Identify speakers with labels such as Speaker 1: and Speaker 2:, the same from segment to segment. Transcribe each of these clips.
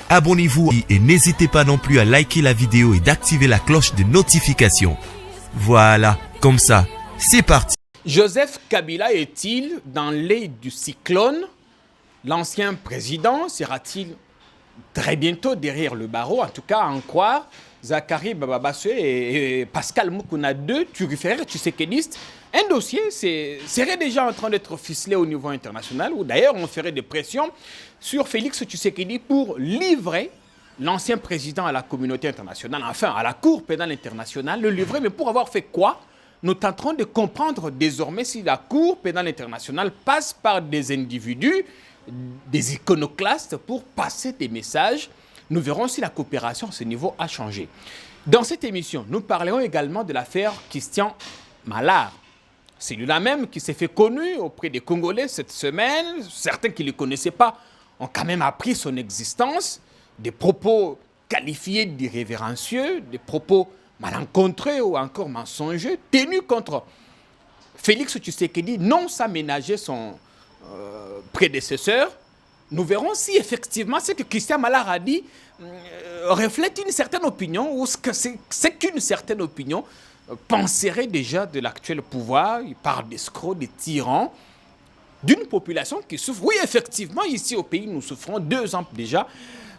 Speaker 1: abonnez-vous et n'hésitez pas non plus à liker la vidéo et d'activer la cloche de notification. Voilà, comme ça, c'est parti.
Speaker 2: Joseph Kabila est-il dans l'œil du cyclone? L'ancien président sera-t-il très bientôt derrière le barreau? En tout cas, à en croire Zakari Bababasse et Pascal Moukouna II, turiféraires tshisekédistes. Un dossier serait déjà en train d'être ficelé au niveau international, où d'ailleurs on ferait des pressions sur Félix Tshisekedi pour livrer l'ancien président à la communauté internationale, enfin à la Cour pénale internationale, le livrer, mais pour avoir fait quoi? Nous tenterons de comprendre désormais si la Cour pénale internationale passe par des individus, des iconoclastes pour passer des messages. Nous verrons si la coopération à ce niveau a changé. Dans cette émission, nous parlerons également de l'affaire Christian Malard. C'est lui-là même qui s'est fait connu auprès des Congolais cette semaine. Certains qui ne le connaissaient pas ont quand même appris son existence. Des propos qualifiés d'irrévérencieux, des propos malencontreux ou encore mensongers, tenus contre Félix Tshisekedi, non sans ménager son prédécesseur. Nous verrons si effectivement ce que Christian Malard a dit reflète une certaine opinion ou ce qu'une certaine opinion penserait déjà de l'actuel pouvoir. Il parle d'escrocs, de tyrans, d'une population qui souffre. Oui, effectivement, ici au pays, nous souffrons 2 ans déjà.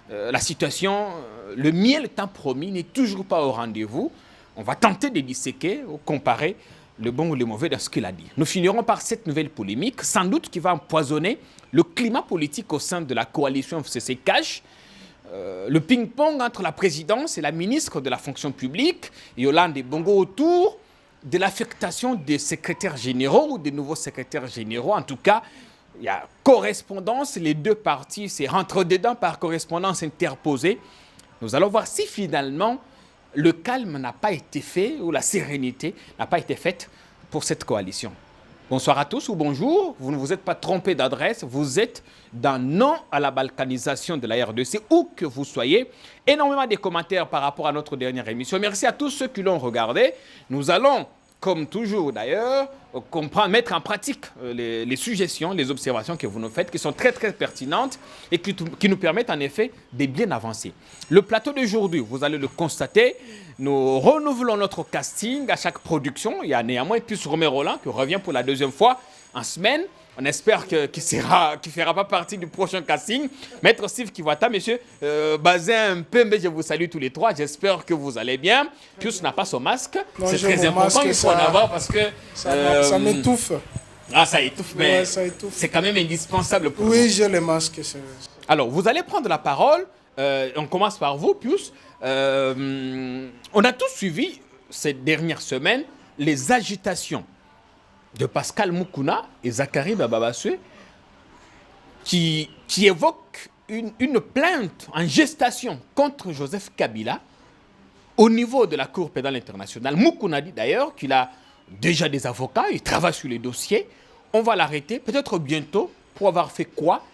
Speaker 2: La situation, le miel tant promis n'est toujours pas au rendez-vous. On va tenter de disséquer ou comparer le bon ou le mauvais dans ce qu'il a dit. Nous finirons par cette nouvelle polémique, sans doute qui va empoisonner le climat politique au sein de la coalition FCC-CACH. Le ping-pong entre la présidence et la ministre de la fonction publique, Yolande Bongo, autour de l'affectation des secrétaires généraux ou des nouveaux secrétaires généraux. En tout cas, il y a correspondance, les deux parties se rentrent dedans par correspondance interposée. Nous allons voir si finalement le calme n'a pas été fait ou la sérénité n'a pas été faite pour cette coalition. Bonsoir à tous ou bonjour, vous ne vous êtes pas trompé d'adresse, vous êtes dans non à la balkanisation de la RDC, où que vous soyez. Énormément de commentaires par rapport à notre dernière émission. Merci à tous ceux qui l'ont regardé. Nous allons, comme toujours d'ailleurs, mettre en pratique les suggestions, les observations que vous nous faites, qui sont très très pertinentes et qui nous permettent en effet de bien avancer. Le plateau d'aujourd'hui, vous allez le constater, nous renouvelons notre casting à chaque production. Il y a néanmoins Pius Romé-Roland qui revient pour la 2e fois en semaine. On espère qu'il ne fera pas partie du prochain casting. Maître Steve Kiwata, monsieur Bazin Pembe, je vous salue tous les 3. J'espère que vous allez bien. Pius n'a pas son masque. C'est très important, il faut en avoir parce que...
Speaker 3: Ça m'étouffe.
Speaker 2: Ah, ça étouffe, mais
Speaker 3: ouais,
Speaker 2: c'est quand même indispensable pour
Speaker 3: Oui, j'ai le masque.
Speaker 2: Alors, vous allez prendre la parole. On commence par vous, Pius. On a tous suivi ces dernières semaines les agitations de Pascal Moukouna et Zakari Bababasse qui évoquent une plainte en gestation contre Joseph Kabila au niveau de la Cour pénale internationale. Moukouna dit d'ailleurs qu'il a déjà des avocats, il travaille sur les dossiers. On va l'arrêter peut-être bientôt pour avoir fait quoi?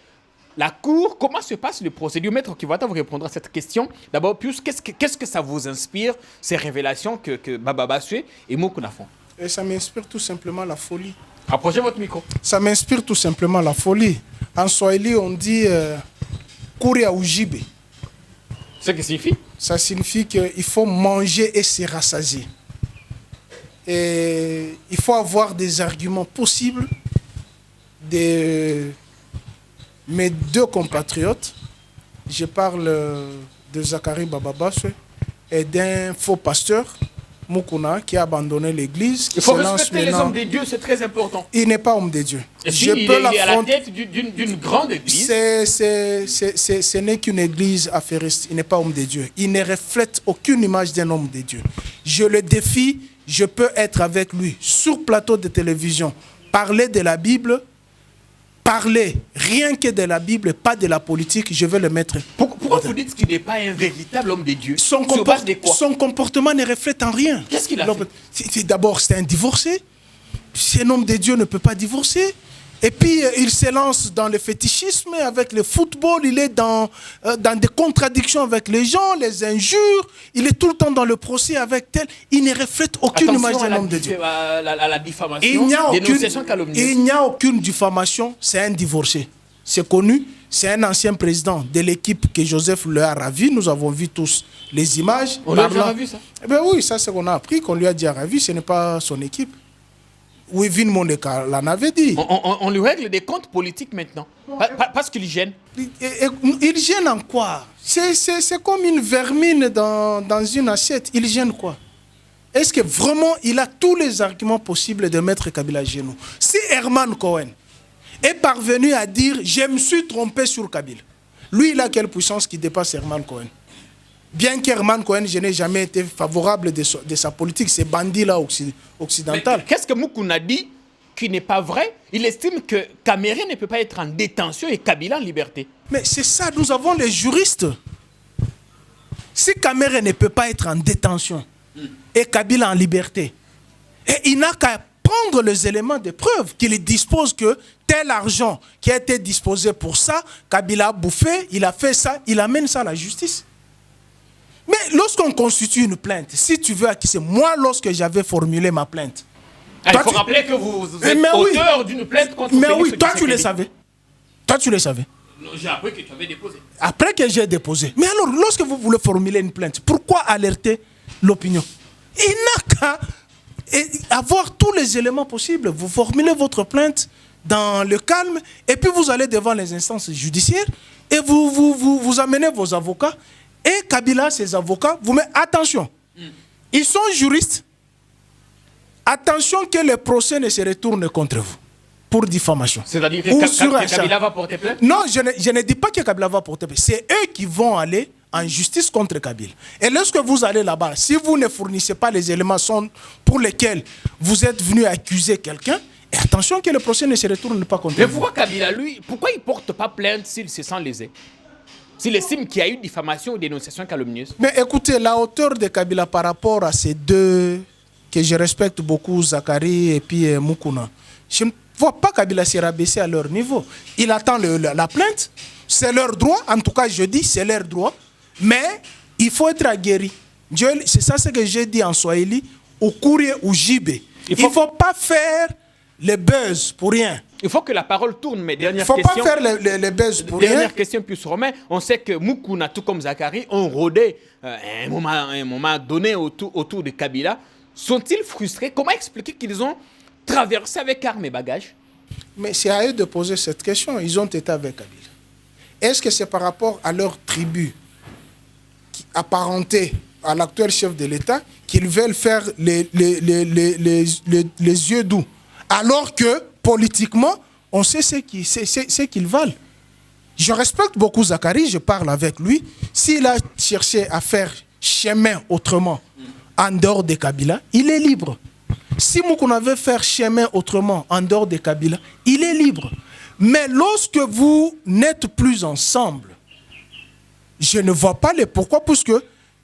Speaker 2: La Cour, comment se passe le procédure? Maître Kiwata vous répondra à cette question. D'abord, Pius, qu'est-ce que ça vous inspire, ces révélations que Bababasse et Moukouna font?
Speaker 3: Et ça m'inspire tout simplement la folie.
Speaker 2: Approchez votre micro.
Speaker 3: Ça m'inspire tout simplement la folie. En Swahili, on dit Kouria Ujibe.
Speaker 2: Ce qui signifie?
Speaker 3: Ça signifie qu'il faut manger et se rassasier. Et il faut avoir des arguments possibles de mes 2 compatriotes. Je parle de Zakari Bababasse et d'un faux pasteur, Moukouna, qui a abandonné l'église.
Speaker 2: Il faut respecter les hommes de Dieu, c'est très important.
Speaker 3: Il n'est pas homme de Dieu.
Speaker 2: Et si il est à la tête d'une grande église.
Speaker 3: Ce n'est qu'une église affairiste. Il n'est pas homme de Dieu. Il ne reflète aucune image d'un homme de Dieu. Je le défie, je peux être avec lui sur plateau de télévision, parler de la Bible, parler rien que de la Bible, pas de la politique, je vais le mettre.
Speaker 2: Pourquoi vous dites qu'il n'est pas un véritable homme de Dieu?
Speaker 3: Son comportement ne reflète en rien.
Speaker 2: Qu'est-ce qu'il a fait?
Speaker 3: D'abord, c'est un divorcé. Un homme de Dieu ne peut pas divorcer. Et puis, il se lance dans le fétichisme avec le football. Il est dans des contradictions avec les gens, les injures. Il est tout le temps dans le procès avec tel. Il ne reflète aucune image d'un homme de Dieu.
Speaker 2: À la diffamation, dénonciation calomnieuse.
Speaker 3: Il n'y a aucune diffamation. C'est un divorcé. C'est connu. C'est un ancien président de l'équipe que Joseph le a ravi. Nous avons vu tous les images.
Speaker 2: On l'a déjà vu, ça?
Speaker 3: Eh bien oui, ça c'est qu'on a appris, qu'on lui a dit à ravi. Ce n'est pas son équipe. Wivin Mondeka l'en avait dit.
Speaker 2: On lui règle des comptes politiques maintenant. Parce qu'il gêne.
Speaker 3: Il gêne en quoi? C'est comme une vermine dans une assiette. Il gêne quoi? Est-ce que vraiment il a tous les arguments possibles de mettre Kabila à genoux? Si Herman Cohen est parvenu à dire « je me suis trompé sur Kabila », lui, il a quelle puissance qui dépasse Herman Cohen? Bien qu'Herman Cohen, je n'ai jamais été favorable de sa politique, ces bandits-là occidentales.
Speaker 2: Qu'est-ce que Moukouna dit qui n'est pas vrai? Il estime que Caméré ne peut pas être en détention et Kabila en liberté.
Speaker 3: Mais c'est ça, nous avons les juristes. Si Caméré ne peut pas être en détention et Kabila en liberté, et il n'a qu'à prendre les éléments de preuve qu'il dispose que tel argent qui a été disposé pour ça, Kabila a bouffé, il a fait ça, il amène ça à la justice. Mais lorsqu'on constitue une plainte, si tu veux acquiescer, moi lorsque j'avais formulé ma plainte...
Speaker 2: Il faut rappeler que vous êtes auteur d'une plainte contre...
Speaker 3: Mais oui, toi tu le savais. Toi tu le savais.
Speaker 2: J'ai appris que tu avais déposé.
Speaker 3: Après que j'ai déposé. Mais alors, lorsque vous voulez formuler une plainte, pourquoi alerter l'opinion? Il n'a qu'à avoir tous les éléments possibles. Vous formulez votre plainte dans le calme et puis vous allez devant les instances judiciaires et vous amenez vos avocats. Et Kabila, ses avocats, vous mettez attention. Ils sont juristes. Attention que le procès ne se retourne contre vous pour diffamation.
Speaker 2: C'est-à-dire que Kabila va porter plainte?
Speaker 3: Non, je ne dis pas que Kabila va porter plainte. C'est eux qui vont aller en justice contre Kabila. Et lorsque vous allez là-bas, si vous ne fournissez pas les éléments pour lesquels vous êtes venu accuser quelqu'un, et attention que le procès ne se retourne pas contre vous.
Speaker 2: Mais pourquoi Kabila, lui, pourquoi il ne porte pas plainte s'il se sent lésé? S'il estime qu'il y a eu diffamation ou dénonciation calomnieuse?
Speaker 3: Mais écoutez, la hauteur de Kabila par rapport à ces deux que je respecte beaucoup, Zakari et puis Moukouna, je ne vois pas Kabila se rabaisser à leur niveau. Il attend la plainte, c'est leur droit, en tout cas je dis c'est leur droit, mais il faut être aguerri. C'est ça ce que j'ai dit en Swahili, au courrier ou jibé. Il ne faut pas faire le buzz pour rien.
Speaker 2: Il faut que la parole tourne, mais dernière
Speaker 3: question. Il ne faut
Speaker 2: question,
Speaker 3: pas faire les buzz pour rien.
Speaker 2: Dernière question, plus Romain. On sait que Moukouna, tout comme Zakari, ont rôdé un moment donné autour de Kabila. Sont-ils frustrés? Comment expliquer qu'ils ont traversé avec armes et bagages?
Speaker 3: Mais c'est à eux de poser cette question. Ils ont été avec Kabila. Est-ce que c'est par rapport à leur tribu qui apparenté à l'actuel chef de l'État qu'ils veulent faire les yeux doux? Alors que, politiquement, on sait ce qu'ils valent. Je respecte beaucoup Zakari, je parle avec lui. S'il a cherché à faire chemin autrement, en dehors de Kabila, il est libre. Si Moukouna veut faire chemin autrement, en dehors de Kabila, il est libre. Mais lorsque vous n'êtes plus ensemble, je ne vois pas le pourquoi, puisque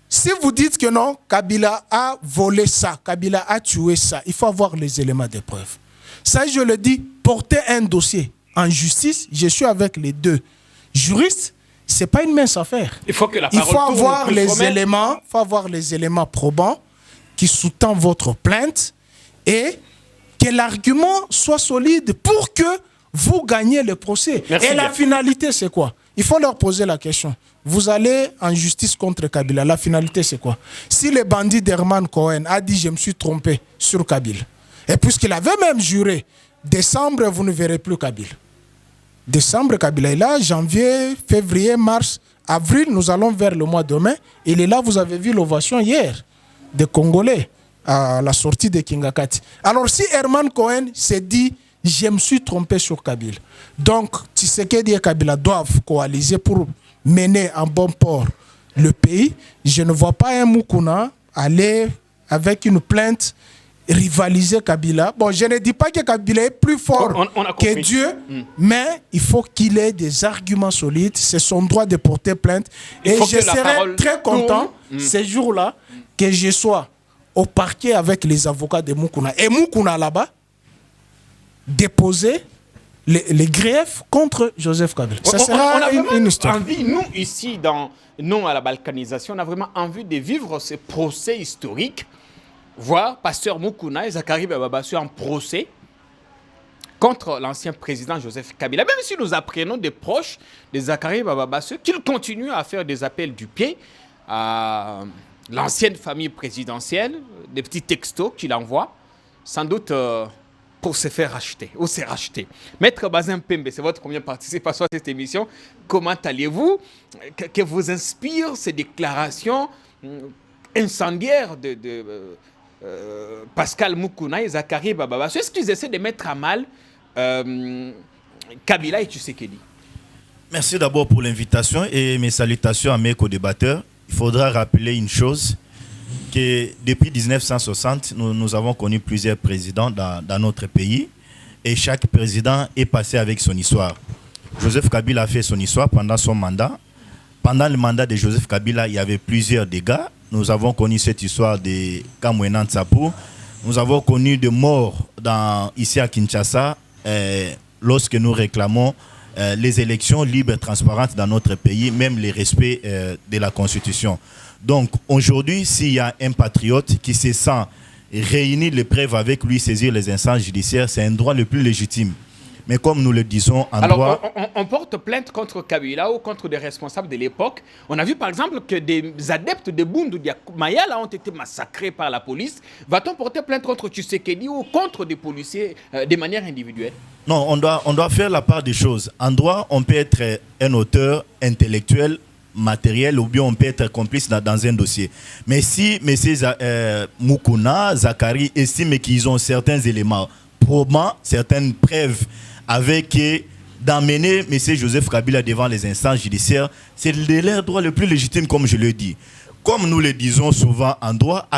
Speaker 3: si vous dites que non, Kabila a volé ça, Kabila a tué ça, il faut avoir les éléments de preuve. Ça, je le dis, porter un dossier en justice, je suis avec les deux juristes, ce n'est pas une mince affaire.
Speaker 2: Il faut
Speaker 3: avoir les éléments probants qui sous-tendent votre plainte et que l'argument soit solide pour que vous gagnez le procès.
Speaker 2: Merci
Speaker 3: et
Speaker 2: bien.
Speaker 3: La finalité, c'est quoi? Il faut leur poser la question. Vous allez en justice contre Kabila. La finalité, c'est quoi? Si le bandit d'Herman Cohen a dit « je me suis trompé sur Kabila », et puisqu'il avait même juré, décembre, vous ne verrez plus Kabila. Décembre, Kabila est là, janvier, février, mars, avril, nous allons vers le mois de mai. Il est là, vous avez vu l'ovation hier des Congolais à la sortie de Kingakati. Alors si Herman Cohen s'est dit, je me suis trompé sur Kabila, donc Tshisekedi et Kabila doivent coaliser pour mener en bon port le pays, je ne vois pas un Moukouna aller avec une plainte rivaliser Kabila. Bon, je ne dis pas que Kabila est plus fort que Dieu, mais il faut qu'il ait des arguments solides. C'est son droit de porter plainte. Et je serai très content ces jours-là que je sois au parquet avec les avocats de Moukouna. Et Moukouna là-bas, déposer les griefs contre Joseph Kabila. Ça sera une histoire.
Speaker 2: Envie, nous, ici, non à la balkanisation, on a vraiment envie de vivre ce procès historique. Voir Pasteur Moukouna et Zakari Bababassou en procès contre l'ancien président Joseph Kabila. Même si nous apprenons des proches de Zakari Bababasse qu'il continue à faire des appels du pied à l'ancienne famille présidentielle, des petits textos qu'il envoie, sans doute pour se faire racheter ou se racheter. Maître Bazin Pembe, c'est votre première participation à cette émission. Comment allez-vous? Que vous inspirent ces déclarations incendiaires de Pascal Moukouna et Zakari Bababasse? Est-ce qu'ils essaient de mettre à mal Kabila et Tshisekedi?
Speaker 4: Merci d'abord pour l'invitation et mes salutations à mes co-débatteurs. Il faudra rappeler une chose, que depuis 1960, nous avons connu plusieurs présidents dans notre pays et chaque président est passé avec son histoire. Joseph Kabila a fait son histoire pendant son mandat. Pendant le mandat de Joseph Kabila, il y avait plusieurs dégâts. Nous avons connu cette histoire de Kamwena Nsapu. Nous avons connu des morts ici à Kinshasa lorsque nous réclamons les élections libres et transparentes dans notre pays, même le respect de la Constitution. Donc aujourd'hui, s'il y a un patriote qui se sent réunir les preuves avec lui, saisir les instances judiciaires, c'est un droit le plus légitime. Mais comme nous le disons en droit...
Speaker 2: On porte plainte contre Kabila ou contre des responsables de l'époque. On a vu par exemple que des adeptes de Bundu Mayala ont été massacrés par la police. Va-t-on porter plainte contre Tshisekedi ou contre des policiers de manière individuelle?
Speaker 4: Non, on doit faire la part des choses. En droit, on peut être un auteur intellectuel, matériel, ou bien on peut être complice dans un dossier. Mais si M. Moukouna, Zakari estiment qu'ils ont certains éléments probants, certaines preuves avec d'amener M. Joseph Kabila devant les instances judiciaires, c'est leur droit le plus légitime, comme je le dis. Comme nous le disons souvent en droit,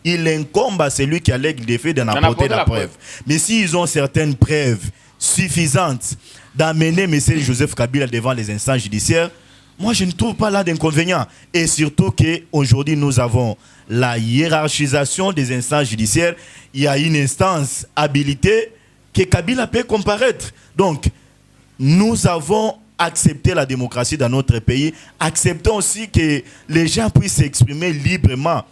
Speaker 4: il incombe à celui qui allègue des faits d'en apporter la preuve. Mais s'ils ont certaines preuves suffisantes d'amener M. Joseph Kabila devant les instances judiciaires, moi je ne trouve pas là d'inconvénient. Et surtout qu'aujourd'hui nous avons la hiérarchisation des instances judiciaires. Il y a une instance habilitée que Kabila peut comparaître. Donc, nous avons accepté la démocratie dans notre pays. Acceptons aussi que les gens puissent s'exprimer librement.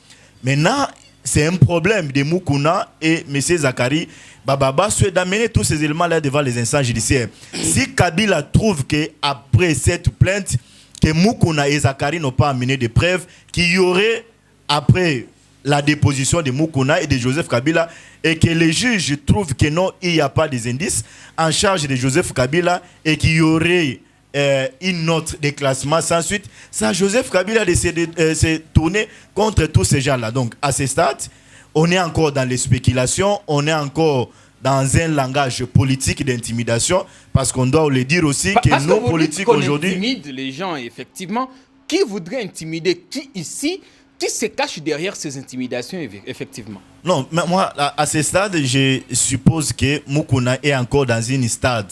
Speaker 4: Maintenant, c'est un problème de Moukouna et M. Zakari Bababasse d'amener tous ces éléments-là devant les instances judiciaires. Si Kabila trouve qu'après cette plainte, que Moukouna et Zakari n'ont pas amené de preuves, qu'il y aurait, après la déposition de Moukouna et de Joseph Kabila, et que les juges trouvent que non, il n'y a pas des indices en charge de Joseph Kabila et qu'il y aurait une note de classement sans suite, ça, Joseph Kabila de se tourner contre tous ces gens-là. Donc, à ce stade, on est encore dans les spéculations, on est encore dans un langage politique d'intimidation, parce qu'on doit le dire aussi que nos politiques aujourd'hui...
Speaker 2: intimide les gens, effectivement. Qui voudrait intimider qui ici? Qui se cache derrière ces intimidations, effectivement?
Speaker 4: Non, mais moi, à ce stade, je suppose que Moukouna est encore dans une stade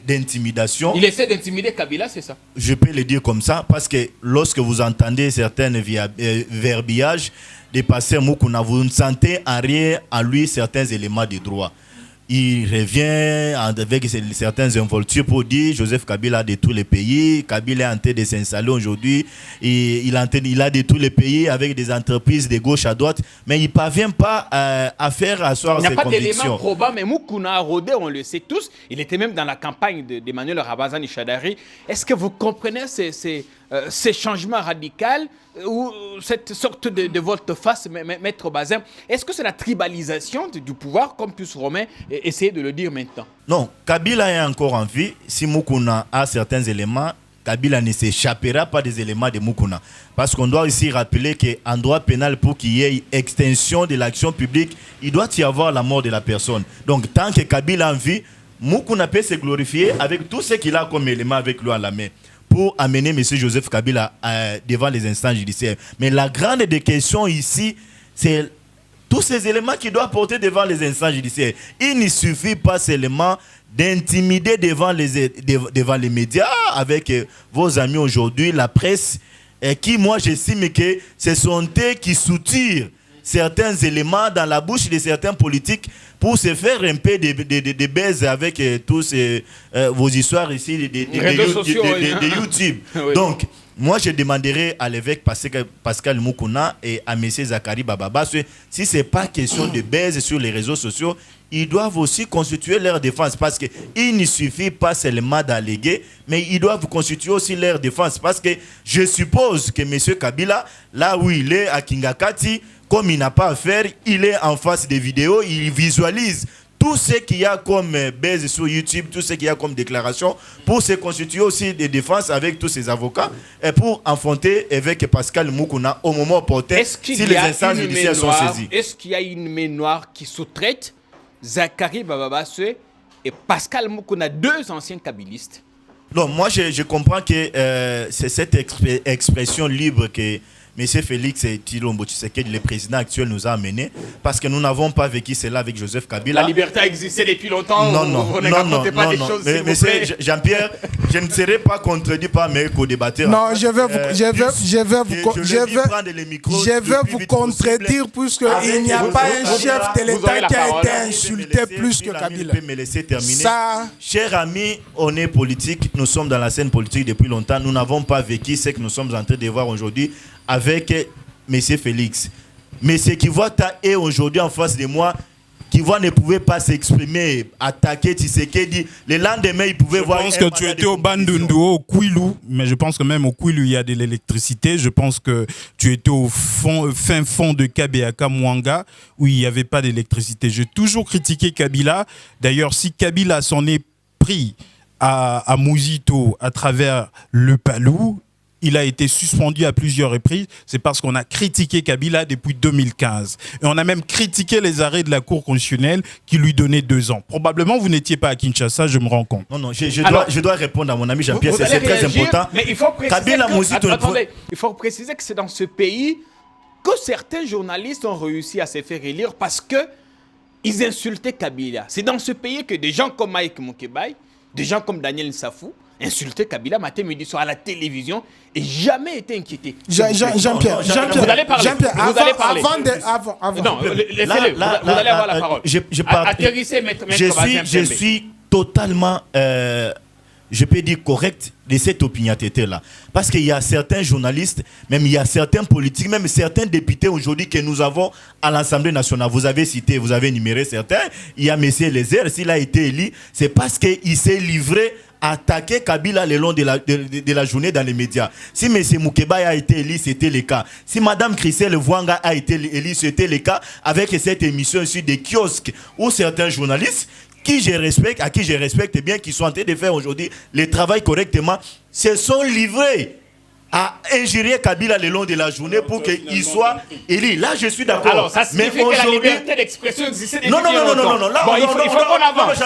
Speaker 4: d'intimidation.
Speaker 2: Il essaie d'intimider Kabila, c'est ça? Je
Speaker 4: peux le dire comme ça, parce que lorsque vous entendez certains verbiages de passer Moukouna, vous ne sentez en rien à lui certains éléments de droit. Il revient avec certaines involtures pour dire Joseph Kabila de tous les pays. Kabila est en train de s'installer aujourd'hui. Il a de tous les pays avec des entreprises de gauche à droite. Mais il ne parvient pas à faire asseoir ses convictions. Il n'y a pas d'éléments
Speaker 2: probants, mais Moukouna a rodé, on le sait tous. Il était même dans la campagne d'Emmanuel Ramazani Chadari. Est-ce que vous comprenez ces changements radicaux ou cette sorte de volte-face, Maître Bazin? Est-ce que c'est la tribalisation du pouvoir, comme Pius Romain essayer de le dire maintenant?
Speaker 4: Non, Kabila est encore en vie. Si Moukouna a certains éléments, Kabila ne s'échappera pas des éléments de Moukouna. Parce qu'on doit aussi rappeler qu'en droit pénal, pour qu'il y ait extinction de l'action publique, il doit y avoir la mort de la personne. Donc, tant que Kabila est en vie, Moukouna peut se glorifier avec tout ce qu'il a comme élément avec lui à la main, pour amener M. Joseph Kabila devant les instances judiciaires. Mais la grande des questions ici, c'est tous ces éléments qu'il doit porter devant les instances judiciaires. Il ne suffit pas seulement d'intimider devant les médias avec vos amis aujourd'hui, la presse, qui, moi, j'estime que ce sont eux qui soutirent certains éléments dans la bouche de certains politiques pour se faire un peu de baise avec tous vos histoires ici de YouTube. Oui. Donc, moi, je demanderai à l'évêque Pascal Moukouna et à M. Zakari Bababasse, si ce n'est pas question de baise sur les réseaux sociaux, ils doivent aussi constituer leur défense parce qu'il ne suffit pas seulement d'alléguer, mais ils doivent constituer aussi leur défense parce que je suppose que M. Kabila, là où il est à Kingakati, comme il n'a pas à faire, il est en face des vidéos, il visualise tout ce qu'il y a comme base sur YouTube, tout ce qu'il y a comme déclaration, pour se constituer aussi des défenses avec tous ses avocats et pour affronter avec Pascal Moukouna au moment opportun si les instances judiciaires sont saisies.
Speaker 2: Est-ce qu'il y a une main noire qui sous-traite Zakari Bababasse et Pascal Moukouna, deux anciens kabylistes?
Speaker 4: Non, moi je comprends que c'est cette expression libre que M. Félix Tshilombo Tshisekedi, le président actuel, nous a amené parce que nous n'avons pas vécu cela avec Joseph Kabila.
Speaker 2: La liberté a existé depuis longtemps.
Speaker 4: Non, Monsieur Jean-Pierre, je ne serai pas contredit par mes co-débatteurs.
Speaker 3: Non, je vais vous contredire puisqu'il n'y a pas un chef de l'État qui a été insulté plus que Kabila.
Speaker 4: Me laisser terminer. Chers amis, on est politique, nous sommes dans la scène politique depuis longtemps. Nous n'avons pas vécu ce que nous sommes en train de voir aujourd'hui avec M. Félix. Mais ce qui voit est aujourd'hui en face de moi, qui voit ne pouvait pas s'exprimer, attaquer Tshisekedi. Le lendemain, il pouvait voir.
Speaker 5: Je pense que tu étais au Bandundu, au Kwilu, mais je pense que même au Kwilu, il y a de l'électricité. Je pense que tu étais au fin fond de Kabeaka Mwanga, où il n'y avait pas d'électricité. J'ai toujours critiqué Kabila. D'ailleurs, si Kabila s'en est pris à Mouzito à travers le Palou, il a été suspendu à plusieurs reprises. C'est parce qu'on a critiqué Kabila depuis 2015. Et on a même critiqué les arrêts de la Cour constitutionnelle qui lui donnaient 2 ans. Probablement, vous n'étiez pas à Kinshasa, je me rends compte.
Speaker 4: Non, je dois répondre à mon ami Jean-Pierre, c'est très important.
Speaker 2: Mais il faut préciser il faut préciser que c'est dans ce pays que certains journalistes ont réussi à se faire élire parce qu'ils insultaient Kabila. C'est dans ce pays que des gens comme Mike Moukebaï, des gens comme Daniel Nsafou, insulter Kabila matin, midi, soir à la télévision et jamais été inquiété.
Speaker 3: Jean-Pierre,
Speaker 2: vous allez parler. Vous allez parler.
Speaker 3: Avant.
Speaker 2: Non, laissez-le. Vous allez avoir la parole. Atterrissez, maître
Speaker 4: je suis totalement, je peux dire, correct de cette opiniâtreté-là. Parce qu'il y a certains journalistes, même il y a certains politiques, même certains députés aujourd'hui que nous avons à l'Assemblée nationale. Vous avez cité, vous avez énuméré certains. Il y a M. Lézer, s'il a été élu, c'est parce qu'il s'est livré attaquer Kabila le long de la journée dans les médias. Si M. Moukebaï a été élu, c'était le cas. Si Mme Christelle Vwanga a été élue, c'était le cas avec cette émission sur des kiosques où certains journalistes à qui je respecte bien, qui sont en train de faire aujourd'hui le travail correctement, se sont livrés à injurier Kabila le long de la journée pour qu'il soit élu. Là, je suis d'accord.
Speaker 2: Alors, ça signifie que la liberté d'expression existait depuis
Speaker 4: non. Là,
Speaker 2: bon, il faut qu'on avance.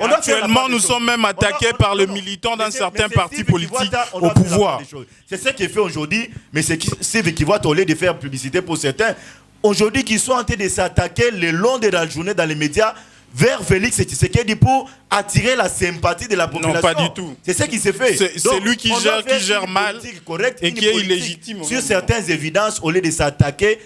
Speaker 5: Actuellement, nous sommes même attaqués par le militant d'un certain parti politique au pouvoir.
Speaker 4: C'est ce qui est fait aujourd'hui, mais c'est qui voit au lieu de faire publicité pour certains, aujourd'hui, qui sont en train de s'attaquer le long de la journée dans les médias vers Félix Tshisekedi pour attirer la sympathie de la population.
Speaker 5: Non, pas du tout.
Speaker 4: C'est ce qui s'est fait.
Speaker 5: C'est lui qui gère mal et qui est illégitime.
Speaker 4: Sur certaines évidences, au lieu de s'attaquer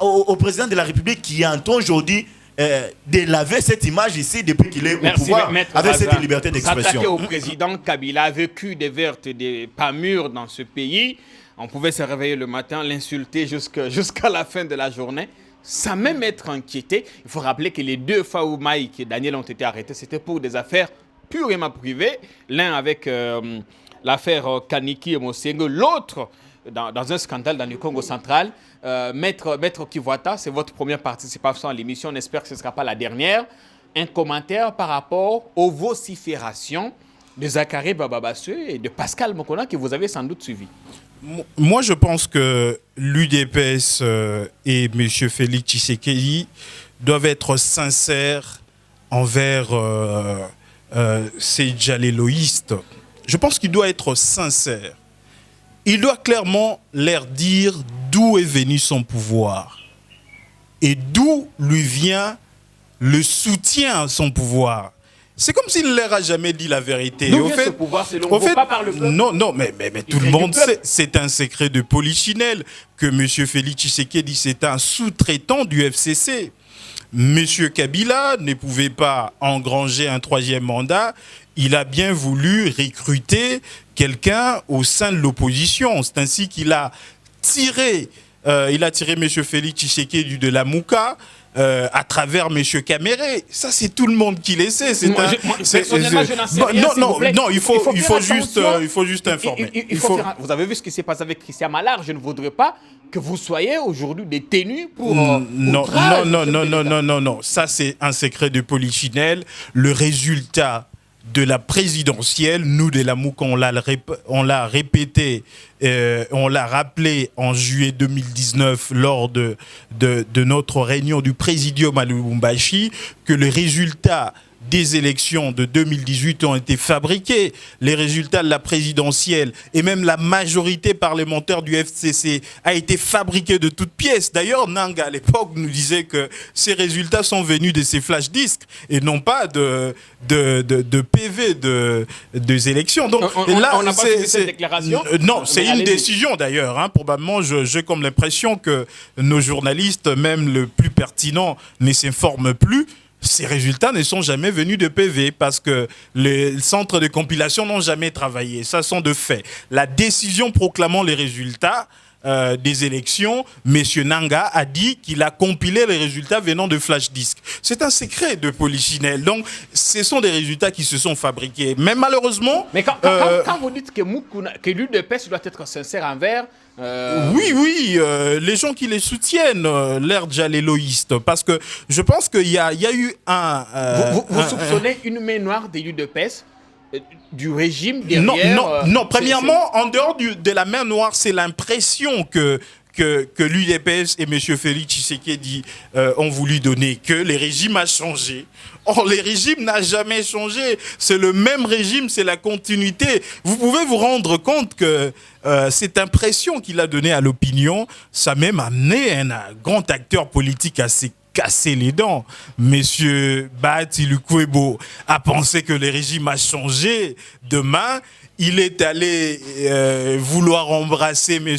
Speaker 4: au président de la République qui entend aujourd'hui de laver cette image ici depuis qu'il est au pouvoir avec cette liberté d'expression.
Speaker 2: S'attaquer au président Kabila a vécu des vertes et des pas mûres dans ce pays. On pouvait se réveiller le matin, l'insulter jusqu'à la fin de la journée. Sans même être inquiété. Il faut rappeler que les 2 fois où Mike et Daniel ont été arrêtés, c'était pour des affaires purement privées. L'un avec l'affaire Kaniki et Mosengo, l'autre dans un scandale dans le Congo central. Maître Kivwata, c'est votre première participation à l'émission. On espère que ce ne sera pas la dernière. Un commentaire par rapport aux vociférations de Zakari Bababasse et de Pascal Moukouna que vous avez sans doute suivi.
Speaker 5: Moi, je pense que l'UDPS et M. Félix Tshisekedi doivent être sincères envers ces djaléloïstes. Je pense qu'il doit être sincère. Il doit clairement leur dire d'où est venu son pouvoir et d'où lui vient le soutien à son pouvoir. C'est comme s'il ne leur a jamais dit la vérité.
Speaker 2: D'où vient ce pouvoir selon vous, pas par le peuple?
Speaker 5: Non, mais tout le monde sait, c'est un secret de polichinelle que M. Félix Tshisekedi, c'est un sous-traitant du FCC. M. Kabila ne pouvait pas engranger un 3e mandat. Il a bien voulu recruter quelqu'un au sein de l'opposition. C'est ainsi qu'il a tiré M. Félix Tshisekedi de la Mouka. à travers M. Caméré. Ça, c'est tout le monde qui le sait.
Speaker 2: Personnellement, je n'en sais rien, s'il vous plaît.
Speaker 5: Non, il faut juste informer.
Speaker 2: Vous avez vu ce qui s'est passé avec Christian Malard. Je ne voudrais pas que vous soyez aujourd'hui détenu pour...
Speaker 5: non. Ça, c'est un secret de Polichinelle. Le résultat de la présidentielle, nous de la MOUC, on l'a répété, on l'a rappelé en juillet 2019 lors de notre réunion du Présidium à Lubumbashi, que les résultats des élections de 2018 ont été fabriqués. Les résultats de la présidentielle et même la majorité parlementaire du FCC a été fabriquée de toutes pièces. D'ailleurs, Nanga, à l'époque, nous disait que ces résultats sont venus de ces flash disques et non pas de PV des élections. Donc,
Speaker 2: on n'a pas fait cette déclaration.
Speaker 5: Non, c'est une décision d'ailleurs. Hein. Probablement, j'ai comme l'impression que nos journalistes, même le plus pertinent, ne s'informent plus. Ces résultats ne sont jamais venus de PV parce que les centres de compilation n'ont jamais travaillé. Ça sont de faits. La décision proclamant les résultats des élections, M. Nanga a dit qu'il a compilé les résultats venant de flash disk. C'est un secret de Polichinelle. Donc, ce sont des résultats qui se sont fabriqués. Mais malheureusement...
Speaker 2: Mais quand vous dites que l'UDPS doit être sincère envers...
Speaker 5: Oui, les gens qui les soutiennent, l'air jaléloïste, parce que je pense qu'il y a eu un...
Speaker 2: Vous soupçonnez une main noire des l'UDPS du régime derrière...
Speaker 5: Non, premièrement, en dehors de la main noire, c'est l'impression que l'UDPS et M. Félix Tshisekedi ont voulu donner, que le régime a changé. Or, le régime n'a jamais changé. C'est le même régime, c'est la continuité. Vous pouvez vous rendre compte que cette impression qu'il a donnée à l'opinion, ça a même amené un grand acteur politique à s'est cassé les dents. Monsieur Bahati Lukwebo a pensé que le régime a changé. Demain, il est allé vouloir embrasser M.